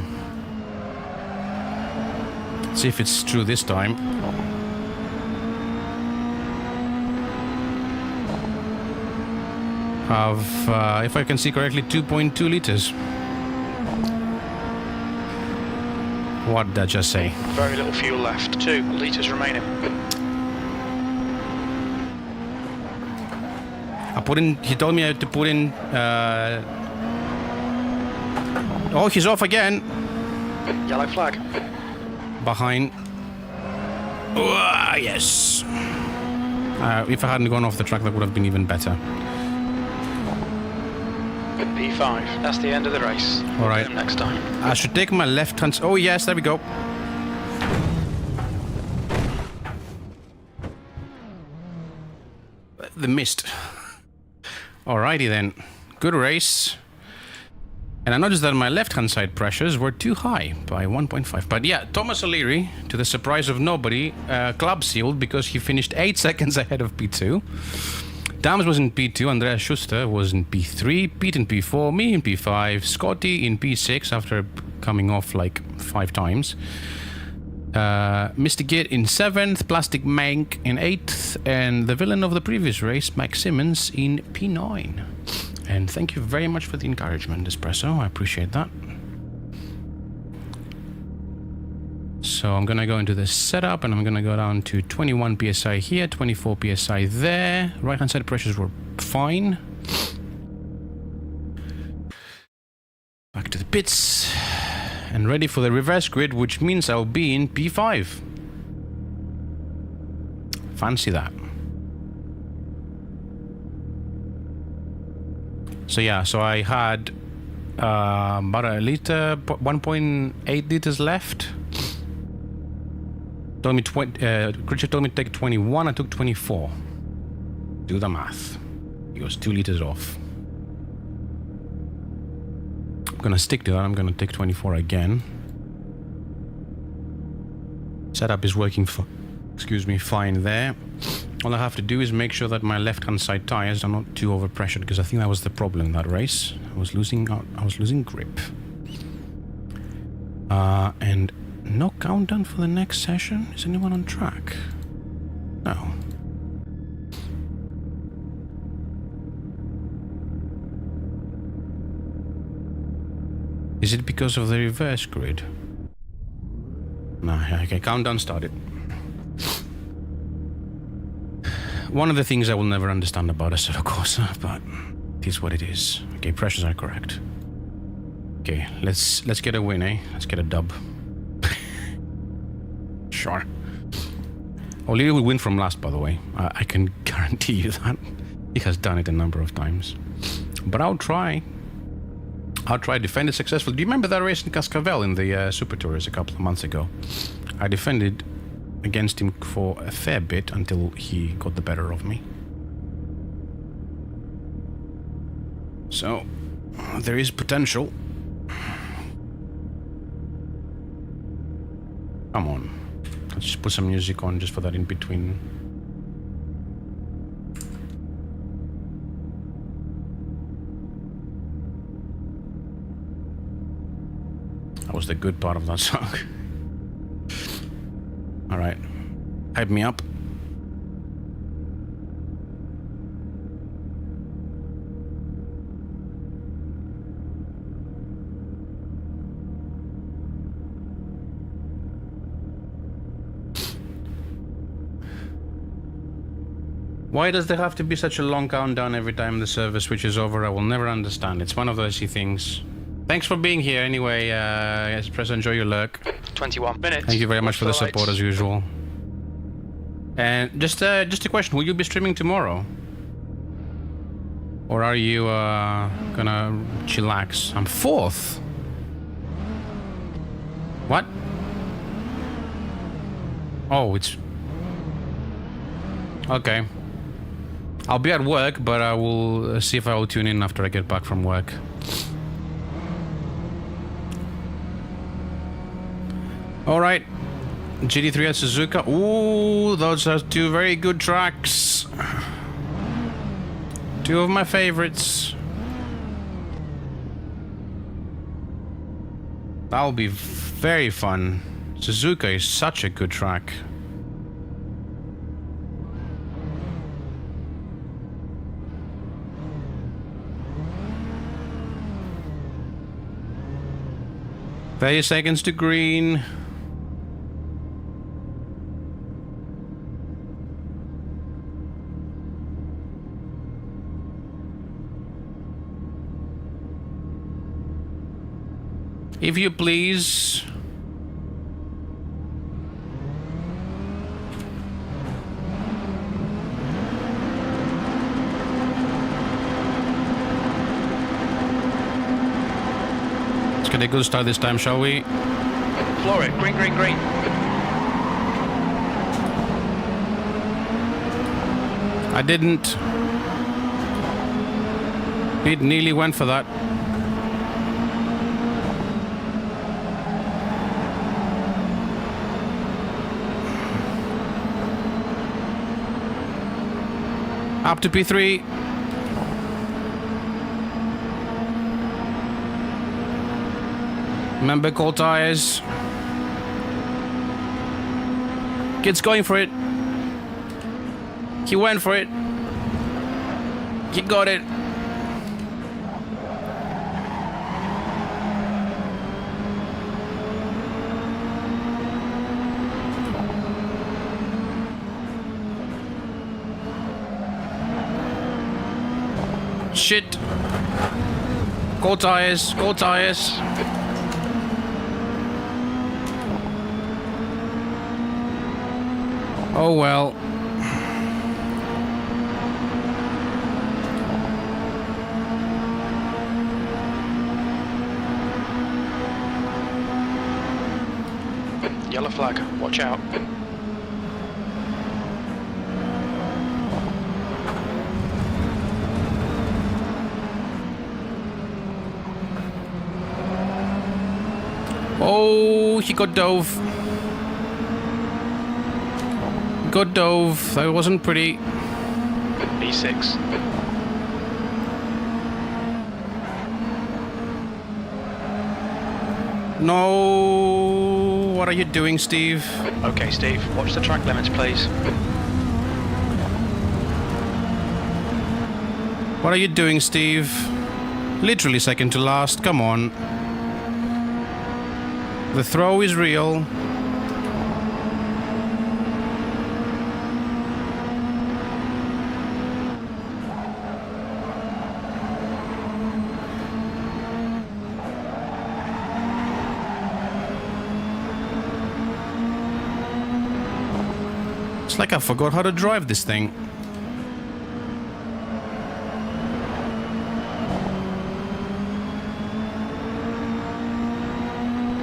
Let's see if it's true this time. If I can see correctly, 2.2 liters. What did I just say? Very little fuel left. 2 liters remaining. I put in... He told me I had to put in... Oh, he's off again. Yellow flag. Behind. Yes. If I hadn't gone off the track, that would have been even better. P5. That's the end of the race. All right. Next time. I should take my left hand... Oh, yes, there we go. The mist. Alrighty then. Good race. And I noticed that my left-hand side pressures were too high by 1.5. But yeah, Thomas O'Leary, to the surprise of nobody, club sealed because he finished 8 seconds ahead of P2. Dams was in P2, Andreas Schuster was in P3, Pete in P4, me in P5, Scotty in P6 after coming off like 5 times. MrGit in 7th, Plastic Mank in 8th, and the villain of the previous race, Max Simmons, in P9. And thank you very much for the encouragement, Espresso. I appreciate that. So I'm gonna go into the setup and I'm gonna go down to 21 psi here, 24 psi there. Right hand side pressures were fine. Back to the pits. and ready for the reverse grid, which means I'll be in P5. Fancy that. So yeah, so I had about a liter, 1.8 liters left. Told me Richard told me to take 21. I took 24. Do the math. He was 2 liters off. I'm gonna stick to that. I'm gonna take 24 again. Setup is working fine there. All I have to do is make sure that my left-hand side tires are not too overpressured, because I think that was the problem in that race. I was losing grip. And no countdown for the next session. Is anyone on track? No. Is it because of the reverse grid? No, okay, countdown started. One of the things I will never understand about Assetto Corsa, but it is what it is. Okay, pressures are correct. Okay, let's get a win, eh? Let's get a dub. Sure. Olivia will win from last, by the way. I can guarantee you that. He has done it a number of times. But I'll try. I'll try to defend it successfully. Do you remember that race in Cascavel in the Super Tours a couple of months ago? I defended against him for a fair bit until he got the better of me. So, there is potential. Come on. Let's just put some music on just for that in between. That was the good part of that song. Alright. Hype me up. Why does there have to be such a long countdown every time the server switches over? I will never understand. It's one of those things. Thanks for being here anyway, Espresso, enjoy your lurk. 21 minutes. Thank you very much for the support as usual. And just a question, will you be streaming tomorrow? Or are you gonna chillax? I'm 4th. What? Oh, it's... Okay. I'll be at work, but I will see if I will tune in after I get back from work. Alright, GT3 at Suzuka. Ooh, those are 2 very good tracks. 2 of my favorites. That'll be very fun. Suzuka is such a good track. "30 seconds to green." If you please. Let's get a good start this time, shall we? Floor it. Green, green, green. I didn't. It nearly went for that. Up to P3. Remember, cold tires. Kid's going for it. He went for it. He got it. Shit. Cold tires, cold tires. Oh well. Yellow flag, watch out. Oh, he got dove. Got dove. That wasn't pretty. E6. No. What are you doing, Steve? Okay, Steve, watch the track limits, please. What are you doing, Steve? Literally second to last. Come on. The throw is real. It's like I forgot how to drive this thing.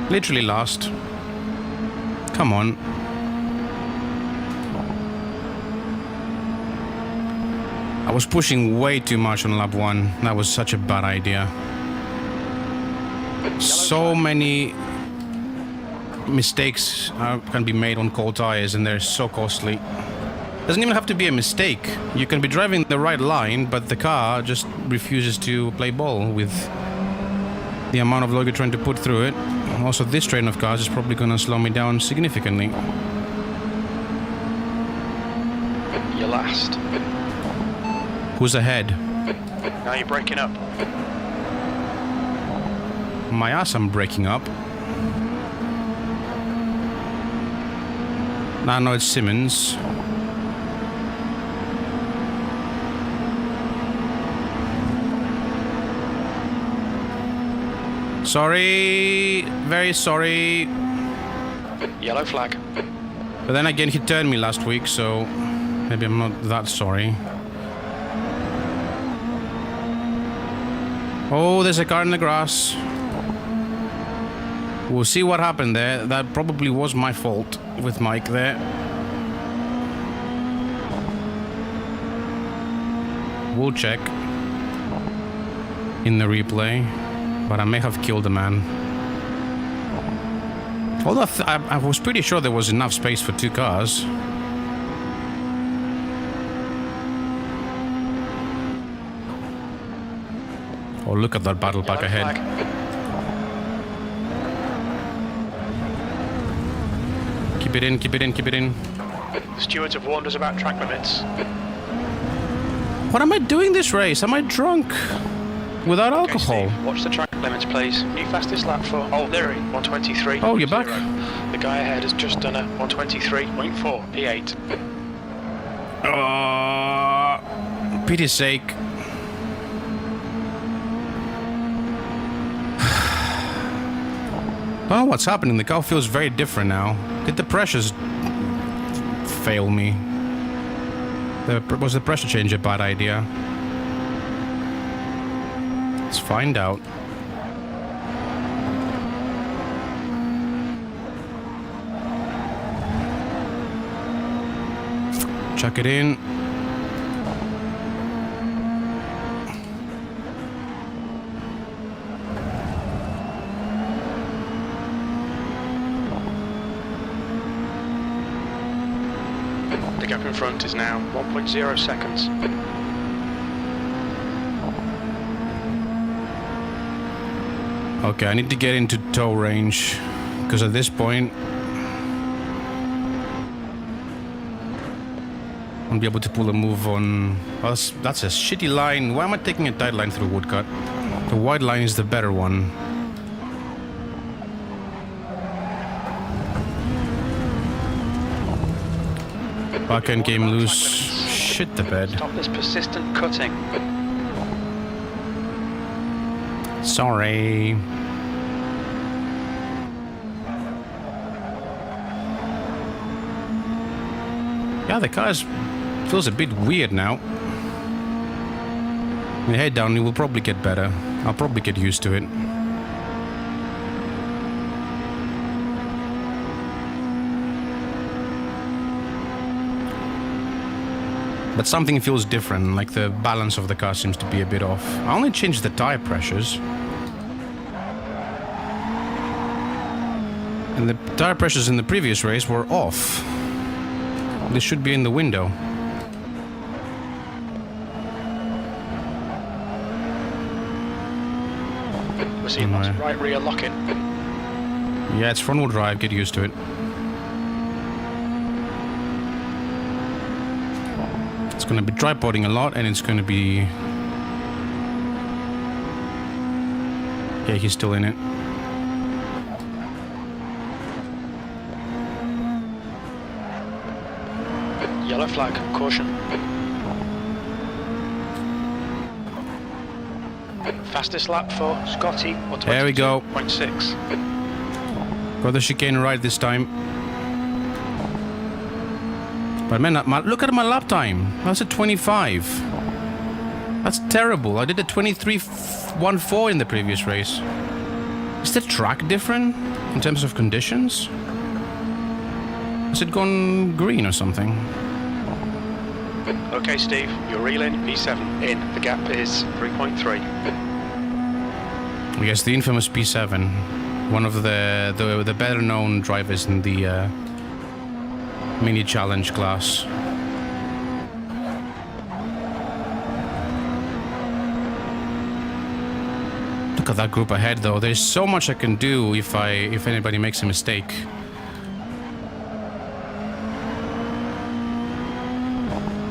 Literally last. Come on. I was pushing way too much on lap 1. That was such a bad idea. So many mistakes can be made on cold tires and they're so costly. Doesn't even have to be a mistake. You can be driving the right line, but the car just refuses to play ball with the amount of load you're trying to put through it. Also, this train of cars is probably going to slow me down significantly. You're last. Who's ahead? Now you're breaking up. My ass, I'm breaking up. Nah, no, it's Simmons. Sorry, very sorry. Yellow flag. But then again, he turned me last week, so maybe I'm not that sorry. Oh, there's a car in the grass. We'll see what happened there. That probably was my fault with Mike there. We'll check in the replay. But I may have killed a man. Although I was pretty sure there was enough space for 2 cars. Oh, look at that battle pack ahead. Keep it in, keep it in, keep it in. The stewards have warned us about track limits. What am I doing this race? Am I drunk? Without alcohol? Okay, Steve, watch the track limits, please. New fastest lap for... Oh, there he 123. Oh, you're back. The guy ahead has just done a 123.4 P8. Pity's sake. I don't know what's happening. The car feels very different now. Did the pressures fail me? Was the pressure change a bad idea? Let's find out. Chuck it in. The gap in front is now 1.0 seconds. Okay, I need to get into tow range, because at this point I'll be able to pull a move on... Oh, that's a shitty line. Why am I taking a tight line through woodcut? The wide line is the better one. Back end came loose. Shit the bed. Stop this persistent cutting. Sorry. Yeah, the car feels a bit weird now. When you head down, it will probably get better. I'll probably get used to it. But something feels different, like the balance of the car seems to be a bit off. I only changed the tire pressures. And the tire pressures in the previous race were off. This should be in the window. We're seeing lots of right rear locking. Yeah, it's front wheel drive, get used to it. It's going to be tripoding a lot, and it's going to be... Yeah, he's still in it. Yellow flag, caution. Fastest lap for Scotty, or 22.6. There we go. Got the chicane right this time. But man, look at my lap time. That's a 25. That's terrible. I did a 23.14 in the previous race. Is the track different in terms of conditions? Has it gone green or something? Okay, Steve, you're reeling P7 in. The gap is 3.3. Yes, the infamous P7. One of the better known drivers in the mini challenge class. Look at that group ahead though. There's so much I can do if anybody makes a mistake.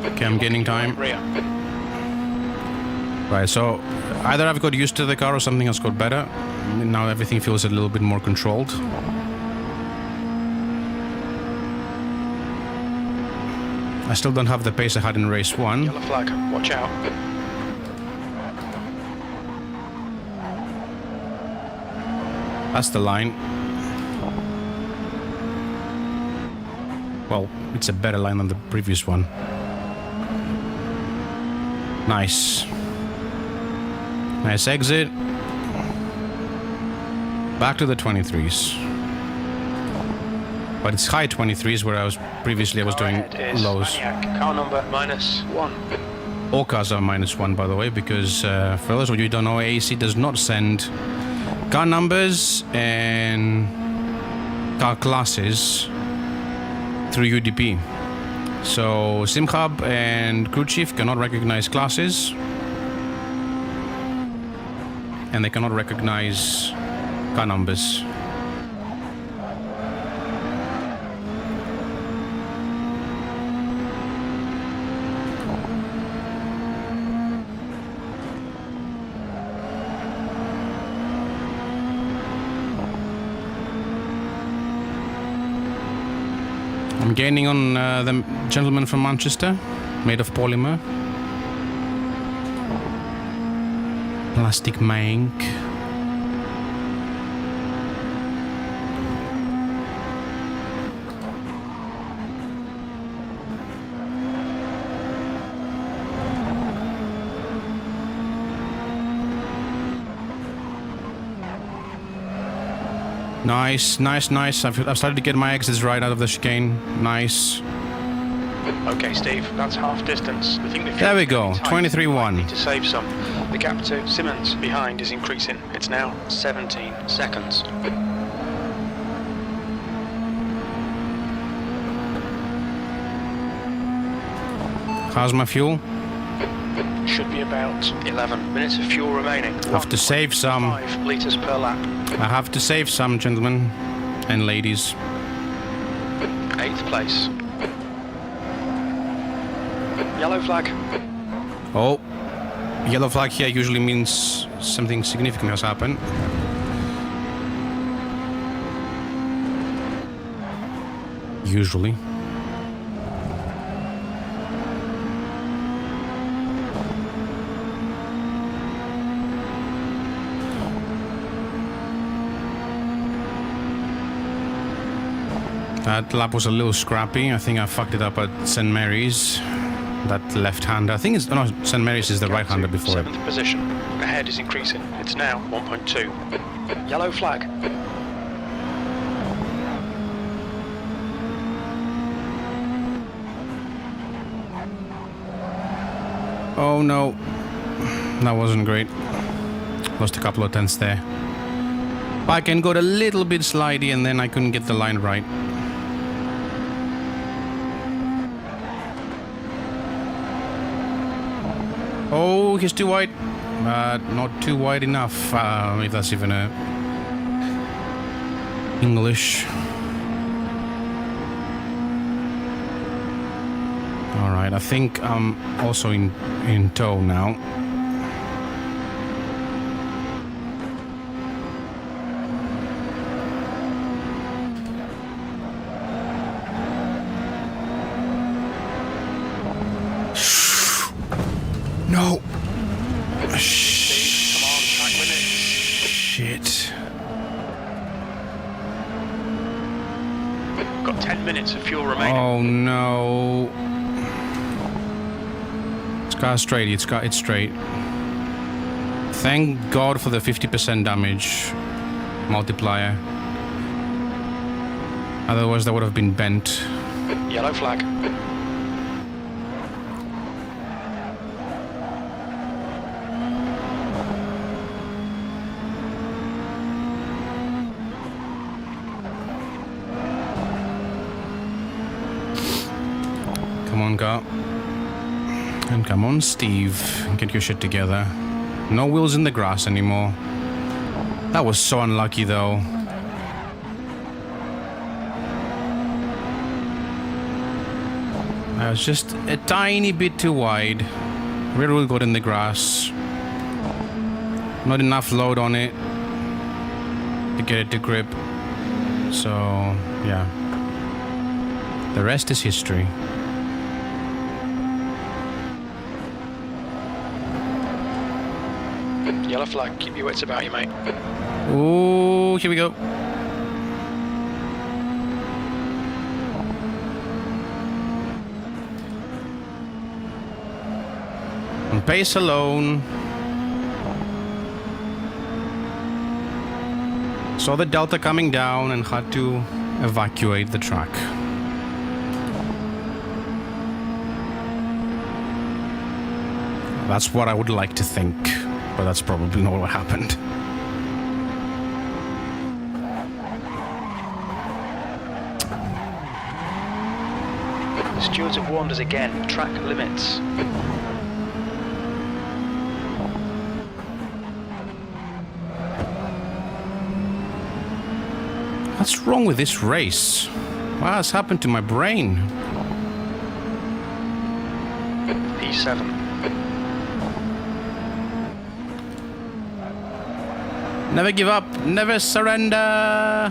Okay, I'm gaining time. Right, so either I've got used to the car or something else got better. Now everything feels a little bit more controlled. I still don't have the pace I had in race 1. Yellow flag, watch out. That's the line. Well, it's a better line than the previous one. Nice. Nice exit. Back to the 23s. But it's high 23s where I was previously doing lows. Car number -1. All cars are -1, by the way, because for those of you who don't know, AAC does not send car numbers and car classes through UDP. So SimHub and Crew Chief cannot recognize classes, and they cannot recognize car numbers. I'm gaining on the gentleman from Manchester, made of polymer. Plastic mank. Nice, nice, nice. I've started to get my exits right out of the chicane. Nice. Okay, Steve, that's half distance. We think there we go, 23.1. Need to save some. The gap to Simmons behind is increasing. It's now 17 seconds. How's my fuel? Should be about 11 minutes of fuel remaining. I have to save some. 5 litres per lap. I have to save some, gentlemen and ladies. 8th place. Yellow flag. Oh, yellow flag here usually means something significant has happened. Usually. That lap was a little scrappy. I think I fucked it up at St. Mary's. That left-hander. I think it's... No, St. Mary's is the right-hander before it. 7th position. Ahead is increasing. It's now 1.2. Yellow flag. Oh no. That wasn't great. Lost a couple of tenths there. I can go a little bit slidey and then I couldn't get the line right. Oh, he's too wide. But not too wide enough, if that's even a English. Alright, I think I'm also in tow now. No. Steve, come on, track limits. Shit. Got 10 minutes of fuel remaining. Oh no. It's got straight. It's straight. Thank God for the 50% damage multiplier. Otherwise, that would have been bent. Yellow flag. Come on, go. And come on, Steve. Get your shit together. No wheels in the grass anymore. That was so unlucky, though. I was just a tiny bit too wide. Rear wheel got in the grass. Not enough load on it to get it to grip. So, yeah. The rest is history. Yellow flag. Keep your wits about you, mate. Oh, here we go. On pace alone. Saw the Delta coming down and had to evacuate the track. That's what I would like to think, but that's probably not what happened. The stewards have warned us again. Track limits. What's wrong with this race? What has happened to my brain? P7. Never give up, never surrender.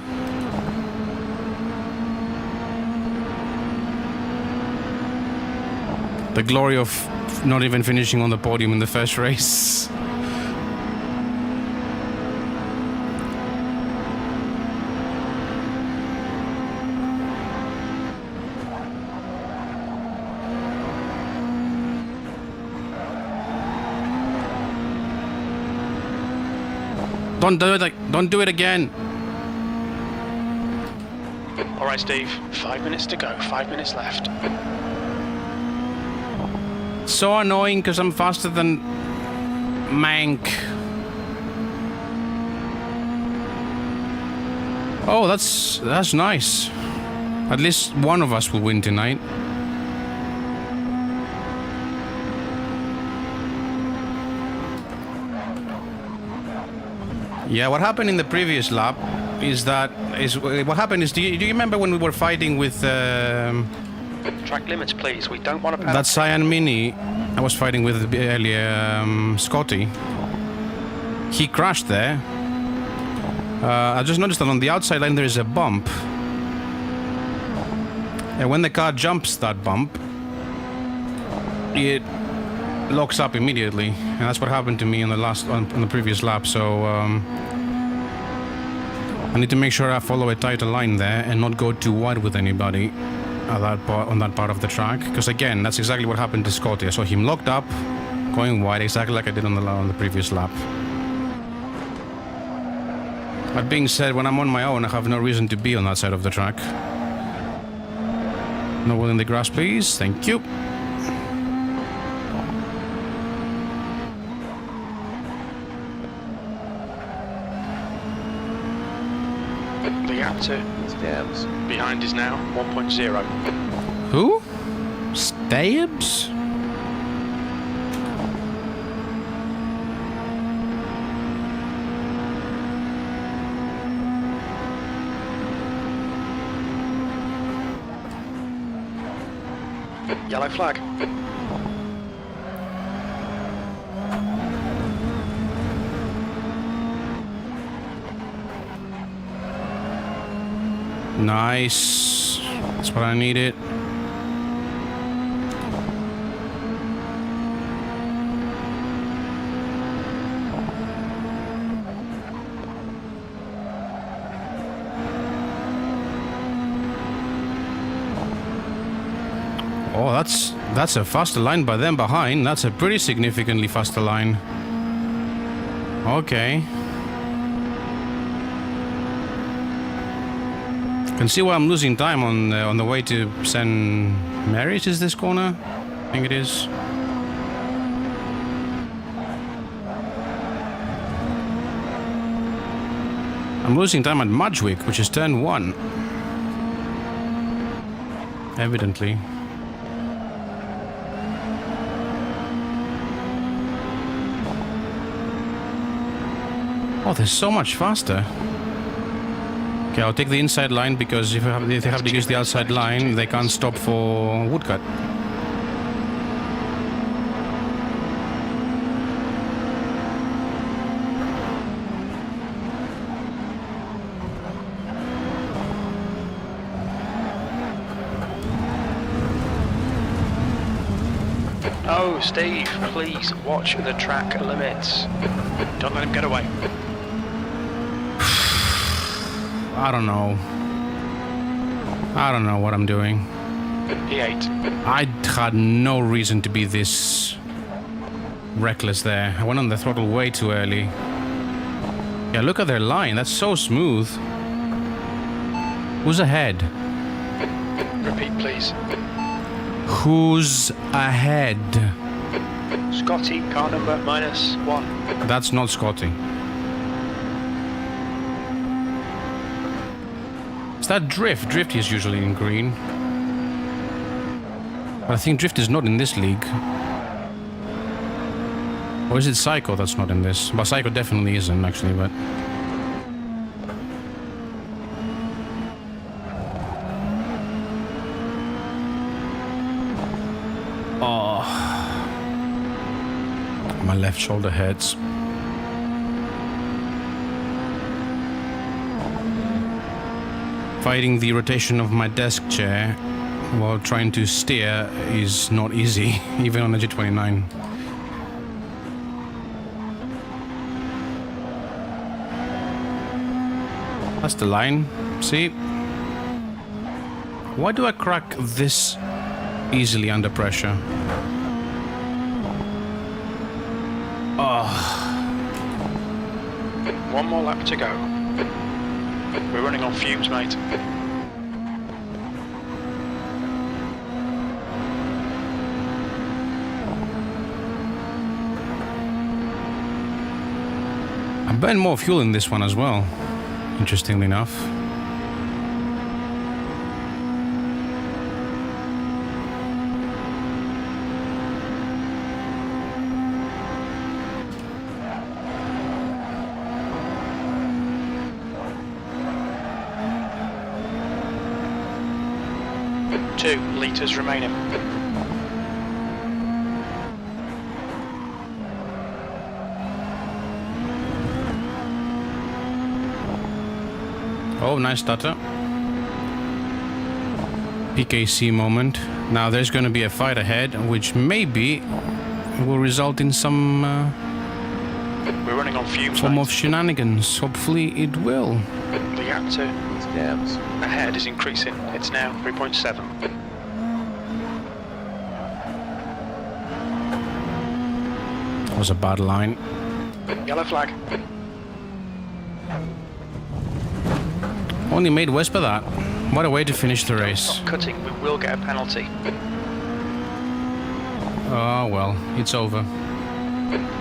The glory of not even finishing on the podium in the first race. Don't do it again. All right, Steve. 5 minutes to go. 5 minutes left. So annoying because I'm faster than Mank. Oh, that's nice. At least one of us will win tonight. Yeah, what happened in the previous lap is what happened is, do you remember when we were fighting with Track limits, please. We don't want to pass. that Cyan Mini I was fighting with earlier, Scotty? He crashed there. I just noticed that on the outside line there is a bump. And when the car jumps that bump, it locks up immediately, and that's what happened to me on the previous lap. So I need to make sure I follow a tighter line there and not go too wide with anybody at that part, on that part of the track. Because again, that's exactly what happened to Scotty. I saw him locked up, going wide, exactly like I did on the previous lap. That being said, when I'm on my own, I have no reason to be on that side of the track. No one in the grass, please. Thank you. The gap to behind is now 1.0. Who? Stabs? Yellow flag. Nice. That's what I needed. Oh, that's a faster line by them behind. That's a pretty significantly faster line. Okay. Can see why I'm losing time on the way to St. Mary's. Is this corner? I think it is. I'm losing time at Mudgewick, which is turn 1. Evidently. Oh, they're so much faster. Okay, I'll take the inside line because if they have to use the outside line, they can't stop for woodcut. Oh, Steve, please watch the track limits. Don't let him get away. I don't know. I don't know what I'm doing. P8. I had no reason to be this reckless there. I went on the throttle way too early. Yeah, look at their line. That's so smooth. Who's ahead? Repeat, please. Who's ahead? Scotty, car number -1. That's not Scotty. Is that Drift? Drift is usually in green. But I think Drift is not in this league. Or is it Psycho that's not in this? But Psycho definitely isn't, actually, but... Oh. My left shoulder hurts. Fighting the rotation of my desk chair while trying to steer is not easy, even on a G29. That's the line. See? Why do I crack this easily under pressure? Oh. One more lap to go. We're running on fumes, mate. I burned more fuel in this one as well, interestingly enough. Two litres remaining. Oh, nice stutter. PKC moment. Now there's going to be a fight ahead, which maybe will result in some... We're we're running on fumes. Form of shenanigans. Hopefully it will. The gap to Dams. ahead is increasing. It's now 3.7. That was a bad line. Yellow flag. Only made Whisper that. What a way to finish the race. Stop cutting, we will get a penalty. Oh well, it's over.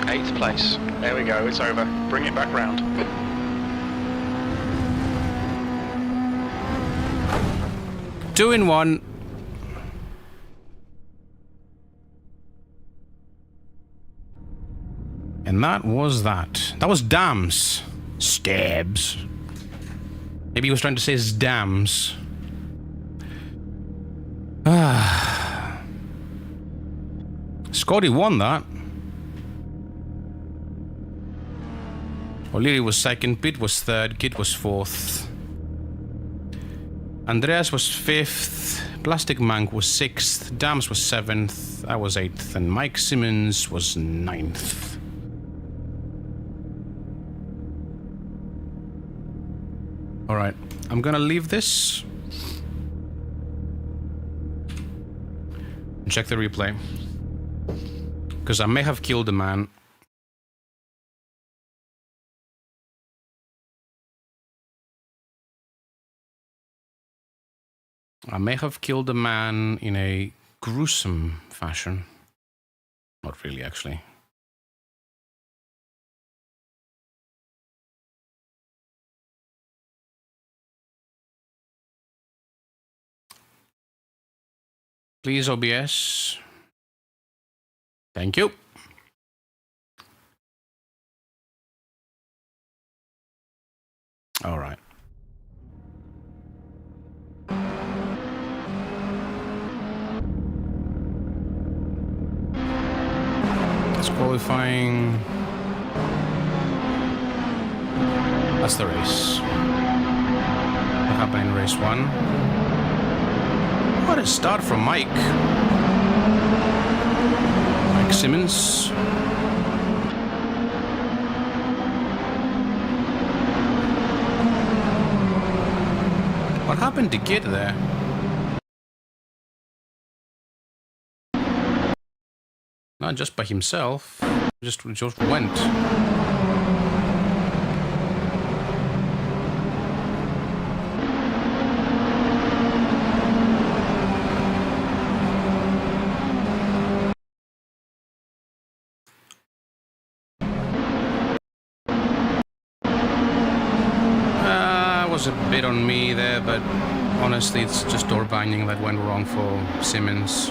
8th place. There we go, it's over. Bring it back round. Two in one. And that was that. That was dams. Stabs. Maybe he was trying to say dams. Scotty won that. O'Leary was second, Pitt was third, Kit was fourth. Andreas was fifth, Plastic Mank was sixth, Dams was seventh, I was eighth, and Mike Simmons was ninth. Alright, I'm gonna leave this. Check the replay. Because I may have killed a man. I may have killed a man in a gruesome fashion. Not really, actually. Please, OBS. Thank you. All right. It's qualifying. That's the race. What happened in race 1? What a start from Mike. Mike Simmons. What happened to Kid there? Not just by himself, just went. Was a bit on me there, but honestly it's just door binding that went wrong for Simmons.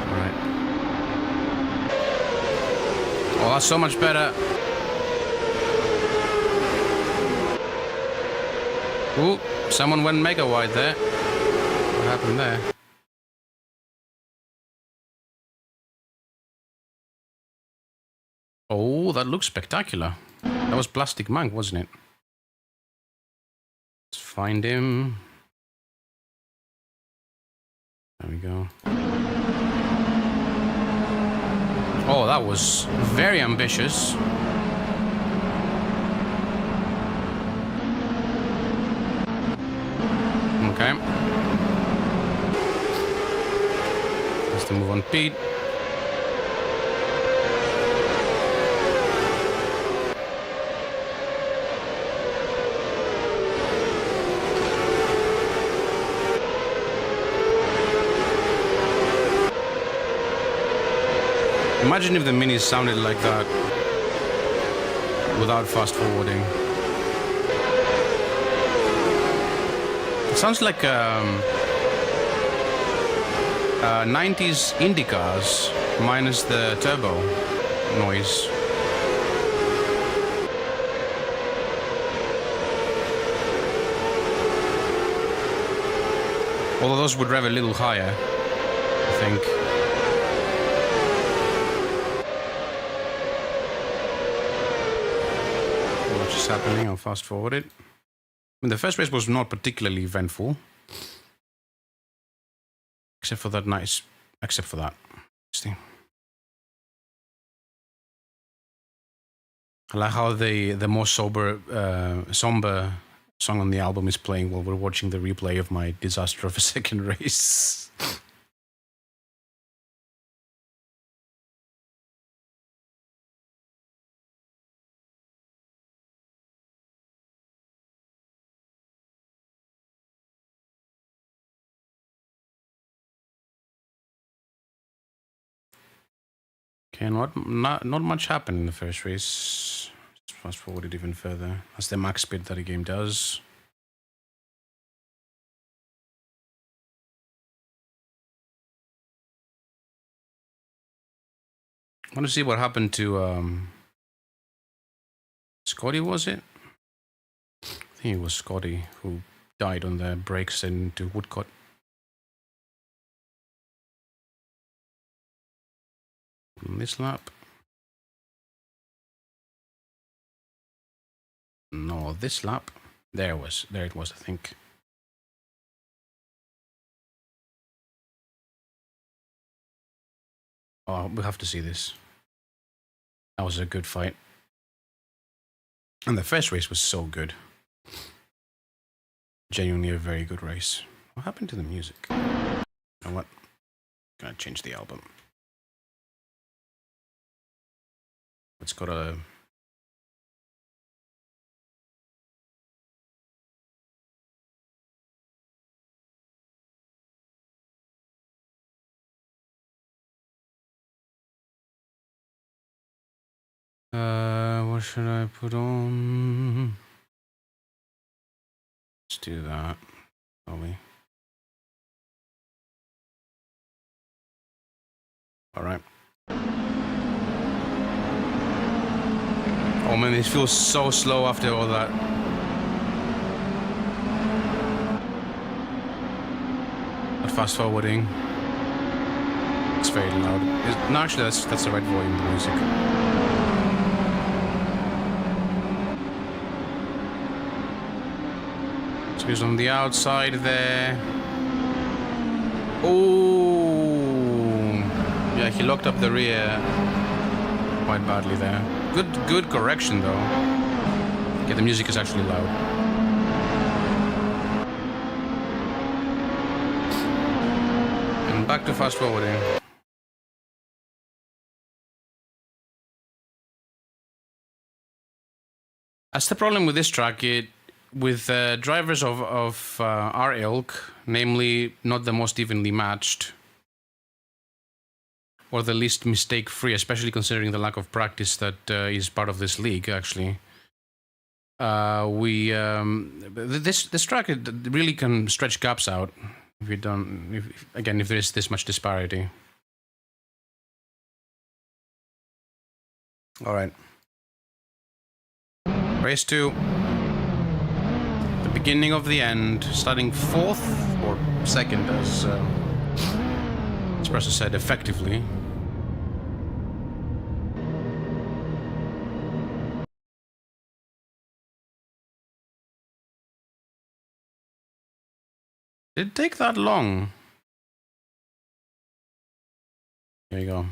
Alright. Oh, that's so much better. Ooh, someone went mega wide there. What happened there? Oh, that looks spectacular. That was Plastic Monk, wasn't it? Let's find him. There we go. Oh, that was very ambitious. Okay. Let's move on Pete. Imagine if the Minis sounded like that without fast forwarding. It sounds like 90s Indy cars minus the turbo noise. Although those would rev a little higher, I think. Happening. I'll fast forward it. I mean, the first race was not particularly eventful, except for that. See. I like how the more somber song on the album is playing while we're watching the replay of my disaster of a second race. Okay, not much happened in the first race. Let's fast forward it even further. That's the max speed that the game does. I want to see what happened to Scotty, was it? I think it was Scotty who died on the brakes into Woodcut. On this lap. No, this lap. There it was, I think. Oh, we'll have to see this. That was a good fight. And the first race was so good. Genuinely a very good race. What happened to the music? You know what? I'm gonna change the album. It's got a... what should I put on? Let's do that, probably. All right. Oh man, this feels so slow after all that. But fast forwarding. It's very loud. No, actually, that's the right volume of the music. So he's on the outside there. Oh, yeah, he locked up the rear quite badly there. Good correction though. Yeah, the music is actually loud. And back to fast forwarding. That's the problem with this track. With drivers of our ilk, namely not the most evenly matched, or the least mistake-free, especially considering the lack of practice that is part of this league, actually. This track really can stretch gaps out if you don't. If there's this much disparity. All right. Race 2. The beginning of the end, starting 4th or 2nd, as Espresso said, effectively. Did it take that long? There you go.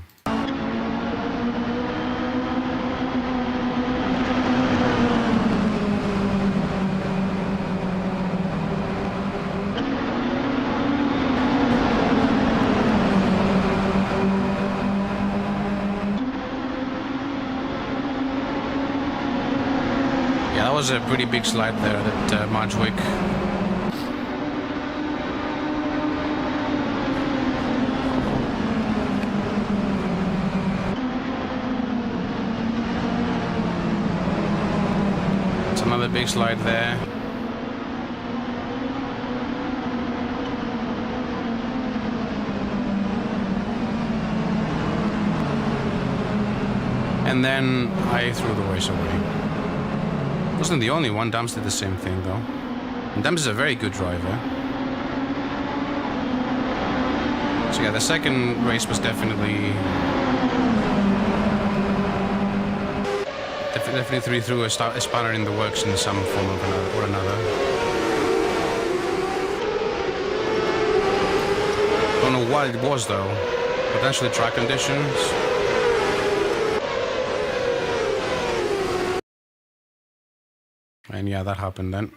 Yeah, that was a pretty big slide there, that Marchwick. Another big slide there. And then I threw the race away. Wasn't the only one. Dams did the same thing though. And Dams is a very good driver. So yeah, the second race was definitely threw a spanner in the works in some form or another. Don't know what it was though. Potentially track conditions. And yeah, that happened then.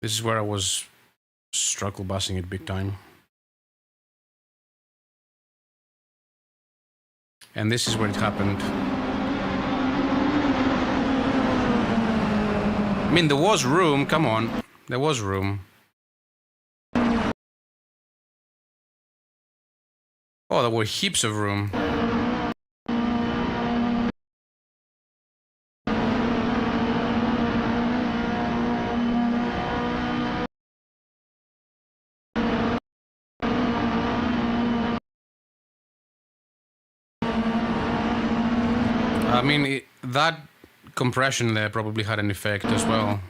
This is where I was struggle busing it big time. And this is where it happened. I mean, there was room, come on. There was room. Oh, there were heaps of room. I mean, that compression there probably had an effect as well.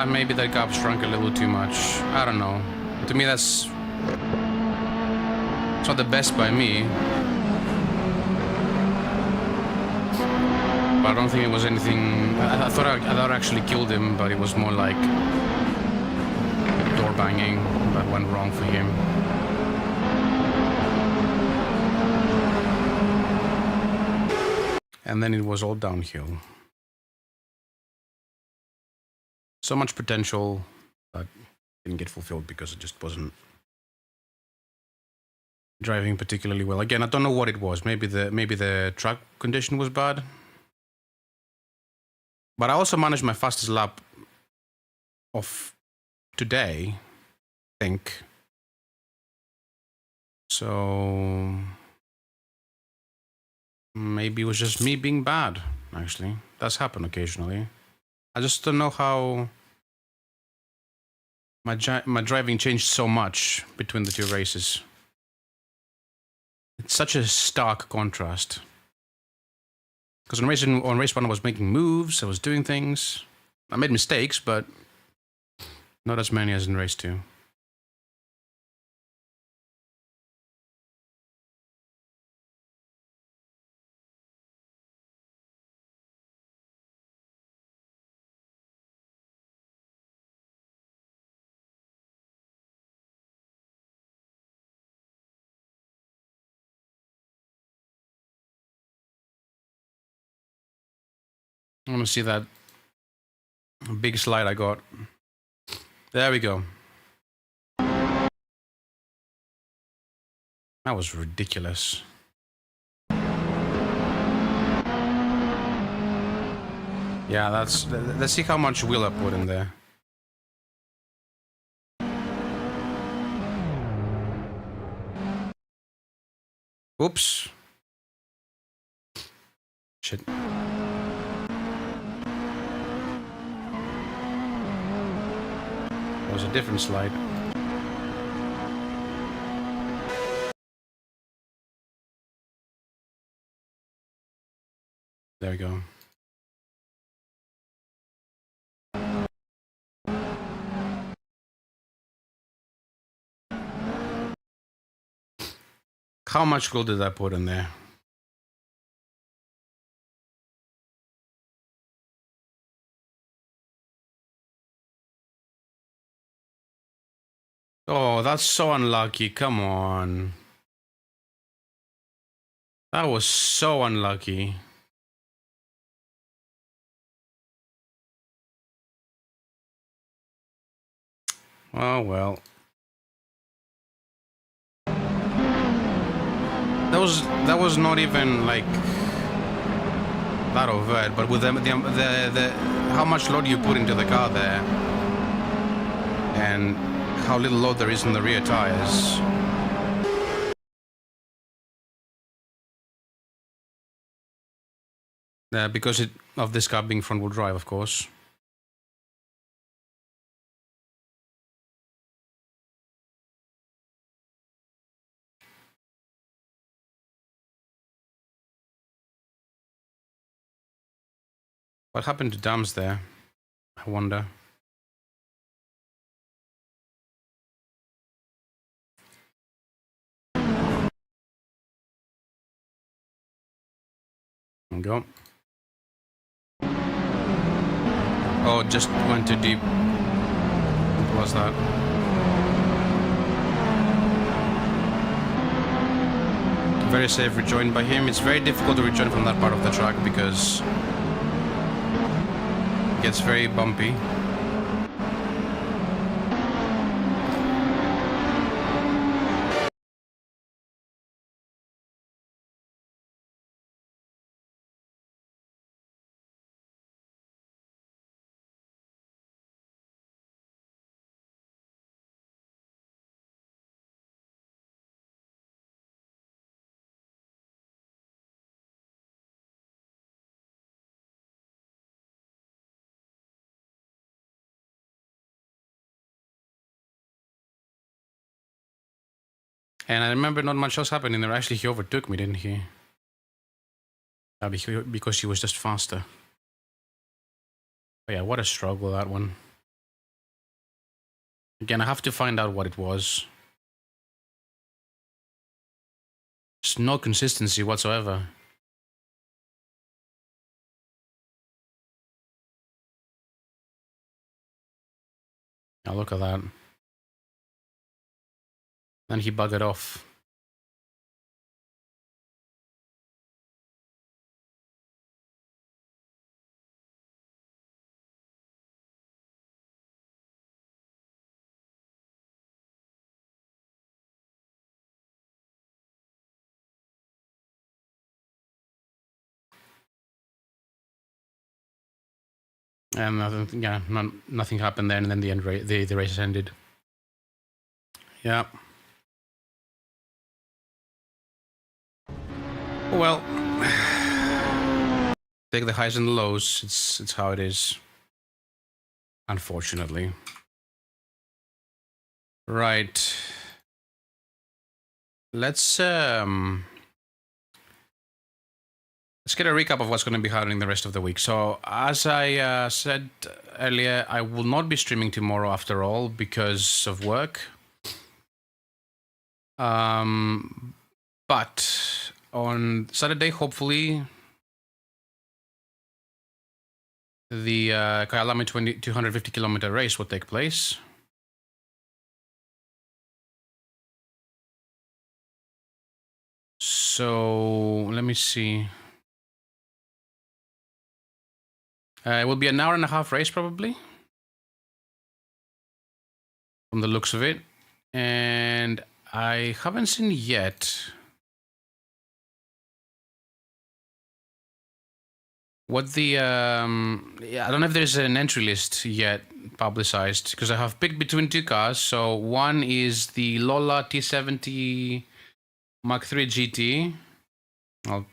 Maybe that gap shrunk a little too much. I don't know. To me, it's not the best by me. But I don't think it was anything. I thought I actually killed him, but it was more like door banging that went wrong for him. And then it was all downhill. So much potential that didn't get fulfilled because it just wasn't driving particularly well. Again, I don't know what it was. Maybe the track condition was bad. But I also managed my fastest lap of today, I think. So maybe it was just me being bad, actually. Does happen occasionally. I just don't know how my driving changed so much between the two races. It's such a stark contrast. Because on race 1 I was making moves, I was doing things. I made mistakes, but not as many as in race 2. I want to see that big slide I got. There we go. That was ridiculous. Yeah, let's see how much wheel I put in there. Oops. Shit. That was a different slide. There we go. How much glue did I put in there? Oh, that's so unlucky. Come on. That was so unlucky. Oh, well. That was not even like that overt, but with the how much load you put into the car there, and how little load there is in the rear tires. Because of this car being front-wheel drive, of course. What happened to dams there? I wonder. There we go. Oh, just went too deep. What was that? Very safe rejoin by him. It's very difficult to rejoin from that part of the track because it gets very bumpy. And I remember not much else happening there. Actually, he overtook me, didn't he? Because he was just faster. But yeah, what a struggle, that one. Again, I have to find out what it was. There's no consistency whatsoever. Now look at that. Then he buggered off. And nothing happened there, and then the race ended. Yeah. Well, take the highs and the lows. It's how it is. Unfortunately. Right. Let's get a recap of what's going to be happening the rest of the week. So, as I said earlier, I will not be streaming tomorrow after all because of work. But on Saturday, hopefully, the Kyalami 250-kilometer race will take place. So, let me see. It will be an hour and a half race, probably, from the looks of it. And I haven't seen yet what the I don't know if there's an entry list yet publicized, because I have picked between two cars. So one is the Lola T70 Mark III GT. I'll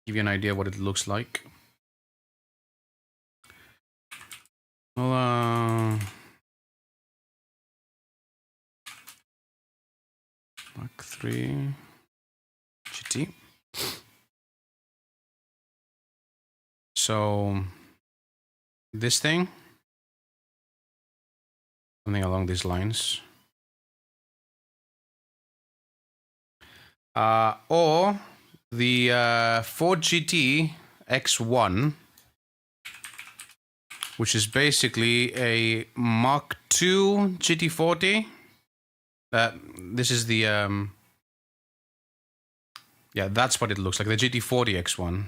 give you an idea what it looks like. Lola Mark III GT. So this thing, something along these lines, or the Ford GT X1, which is basically a Mark II GT40. This is the yeah, that's what it looks like, the GT40 X1,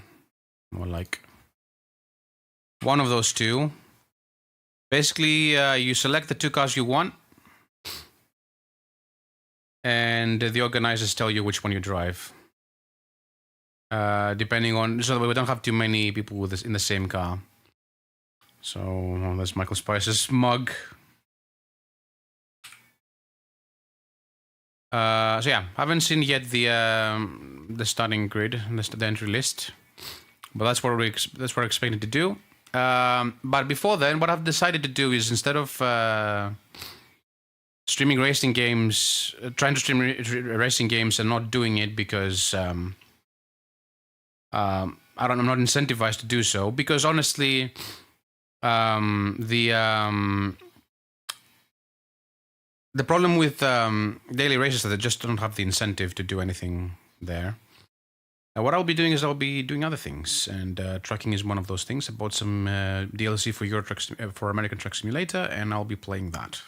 more like. One of those two. Basically, you select the two cars you want, and the organizers tell you which one you drive. Depending on, so we don't have too many people with this in the same car. So there's Michael Spicer's mug. So yeah, haven't seen yet the starting grid, the entry list, but that's what we're expecting to do. But before then, what I've decided to do is, instead of streaming racing games, trying to stream racing games and not doing it because I'm not incentivized to do so, because honestly, the problem with daily races is that they just don't have the incentive to do anything there. What I'll be doing is I'll be doing other things, and trucking is one of those things. I bought some DLC for for American Truck Simulator, and I'll be playing that.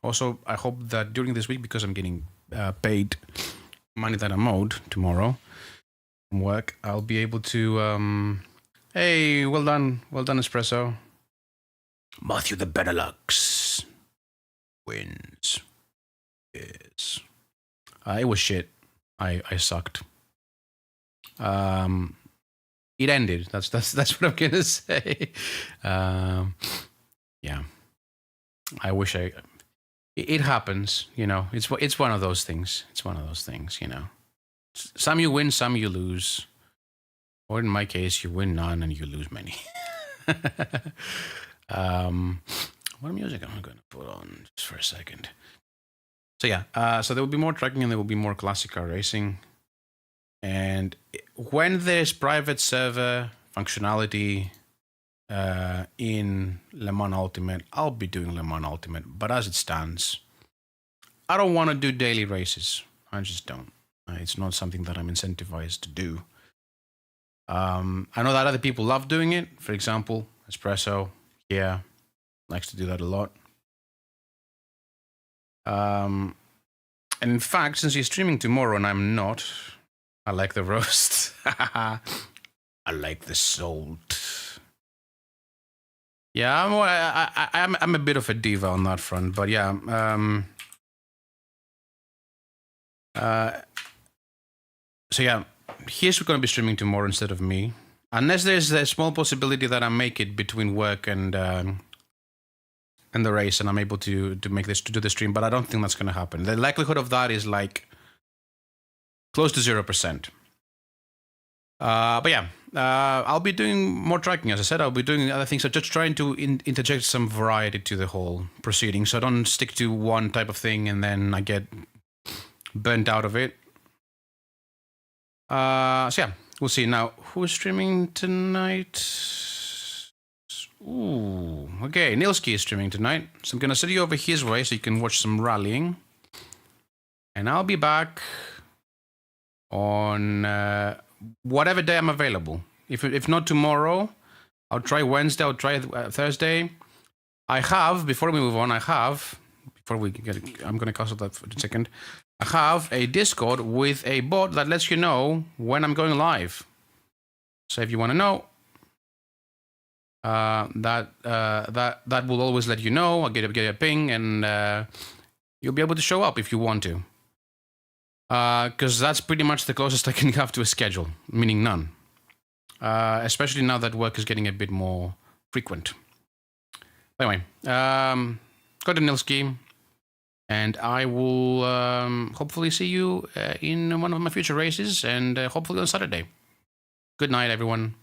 Also, I hope that during this week, because I'm getting paid money that I'm owed tomorrow from work, I'll be able to. Hey, well done, Espresso. Matthew the Benelux wins. Yes, it was shit. I sucked. It ended. That's what I'm gonna say. Yeah. I wish it happens, you know. It's one of those things. It's one of those things, you know. Some you win, some you lose. Or in my case, you win none and you lose many. What music am I gonna put on just for a second? So yeah, so there will be more trucking and there will be more classic car racing. And when there's private server functionality in Le Mans Ultimate, I'll be doing Le Mans Ultimate. But as it stands, I don't want to do daily races. I just don't. It's not something that I'm incentivized to do. I know that other people love doing it. For example, Espresso, yeah, likes to do that a lot. And in fact, since he's streaming tomorrow and I'm not, I like the roast. I like the salt. Yeah, I'm a bit of a diva on that front, but yeah. So yeah, he's going to be streaming tomorrow instead of me, unless there's a small possibility that I make it between work and the race, and I'm able to do the stream. But I don't think that's going to happen. The likelihood of that is like close to 0%. But yeah, I'll be doing more tracking. As I said, I'll be doing other things. So just trying to interject some variety to the whole proceeding. So I don't stick to one type of thing and then I get burnt out of it. So yeah, we'll see. Now, who's streaming tonight? Ooh, okay, Nilski is streaming tonight. So I'm going to send you over his way so you can watch some rallying. And I'll be back on whatever day I'm available. If not tomorrow, I'll try Wednesday, I'll try Thursday. Before we move on, I'm going to cancel that for a second. I have a Discord with a bot that lets you know when I'm going live. So if you want to know, that will always let you know. I'll get a ping and you'll be able to show up if you want to. Because that's pretty much the closest I can have to a schedule, meaning none. Especially now that work is getting a bit more frequent. Anyway, go to Nilski. And I will hopefully see you in one of my future races and hopefully on Saturday. Good night, everyone.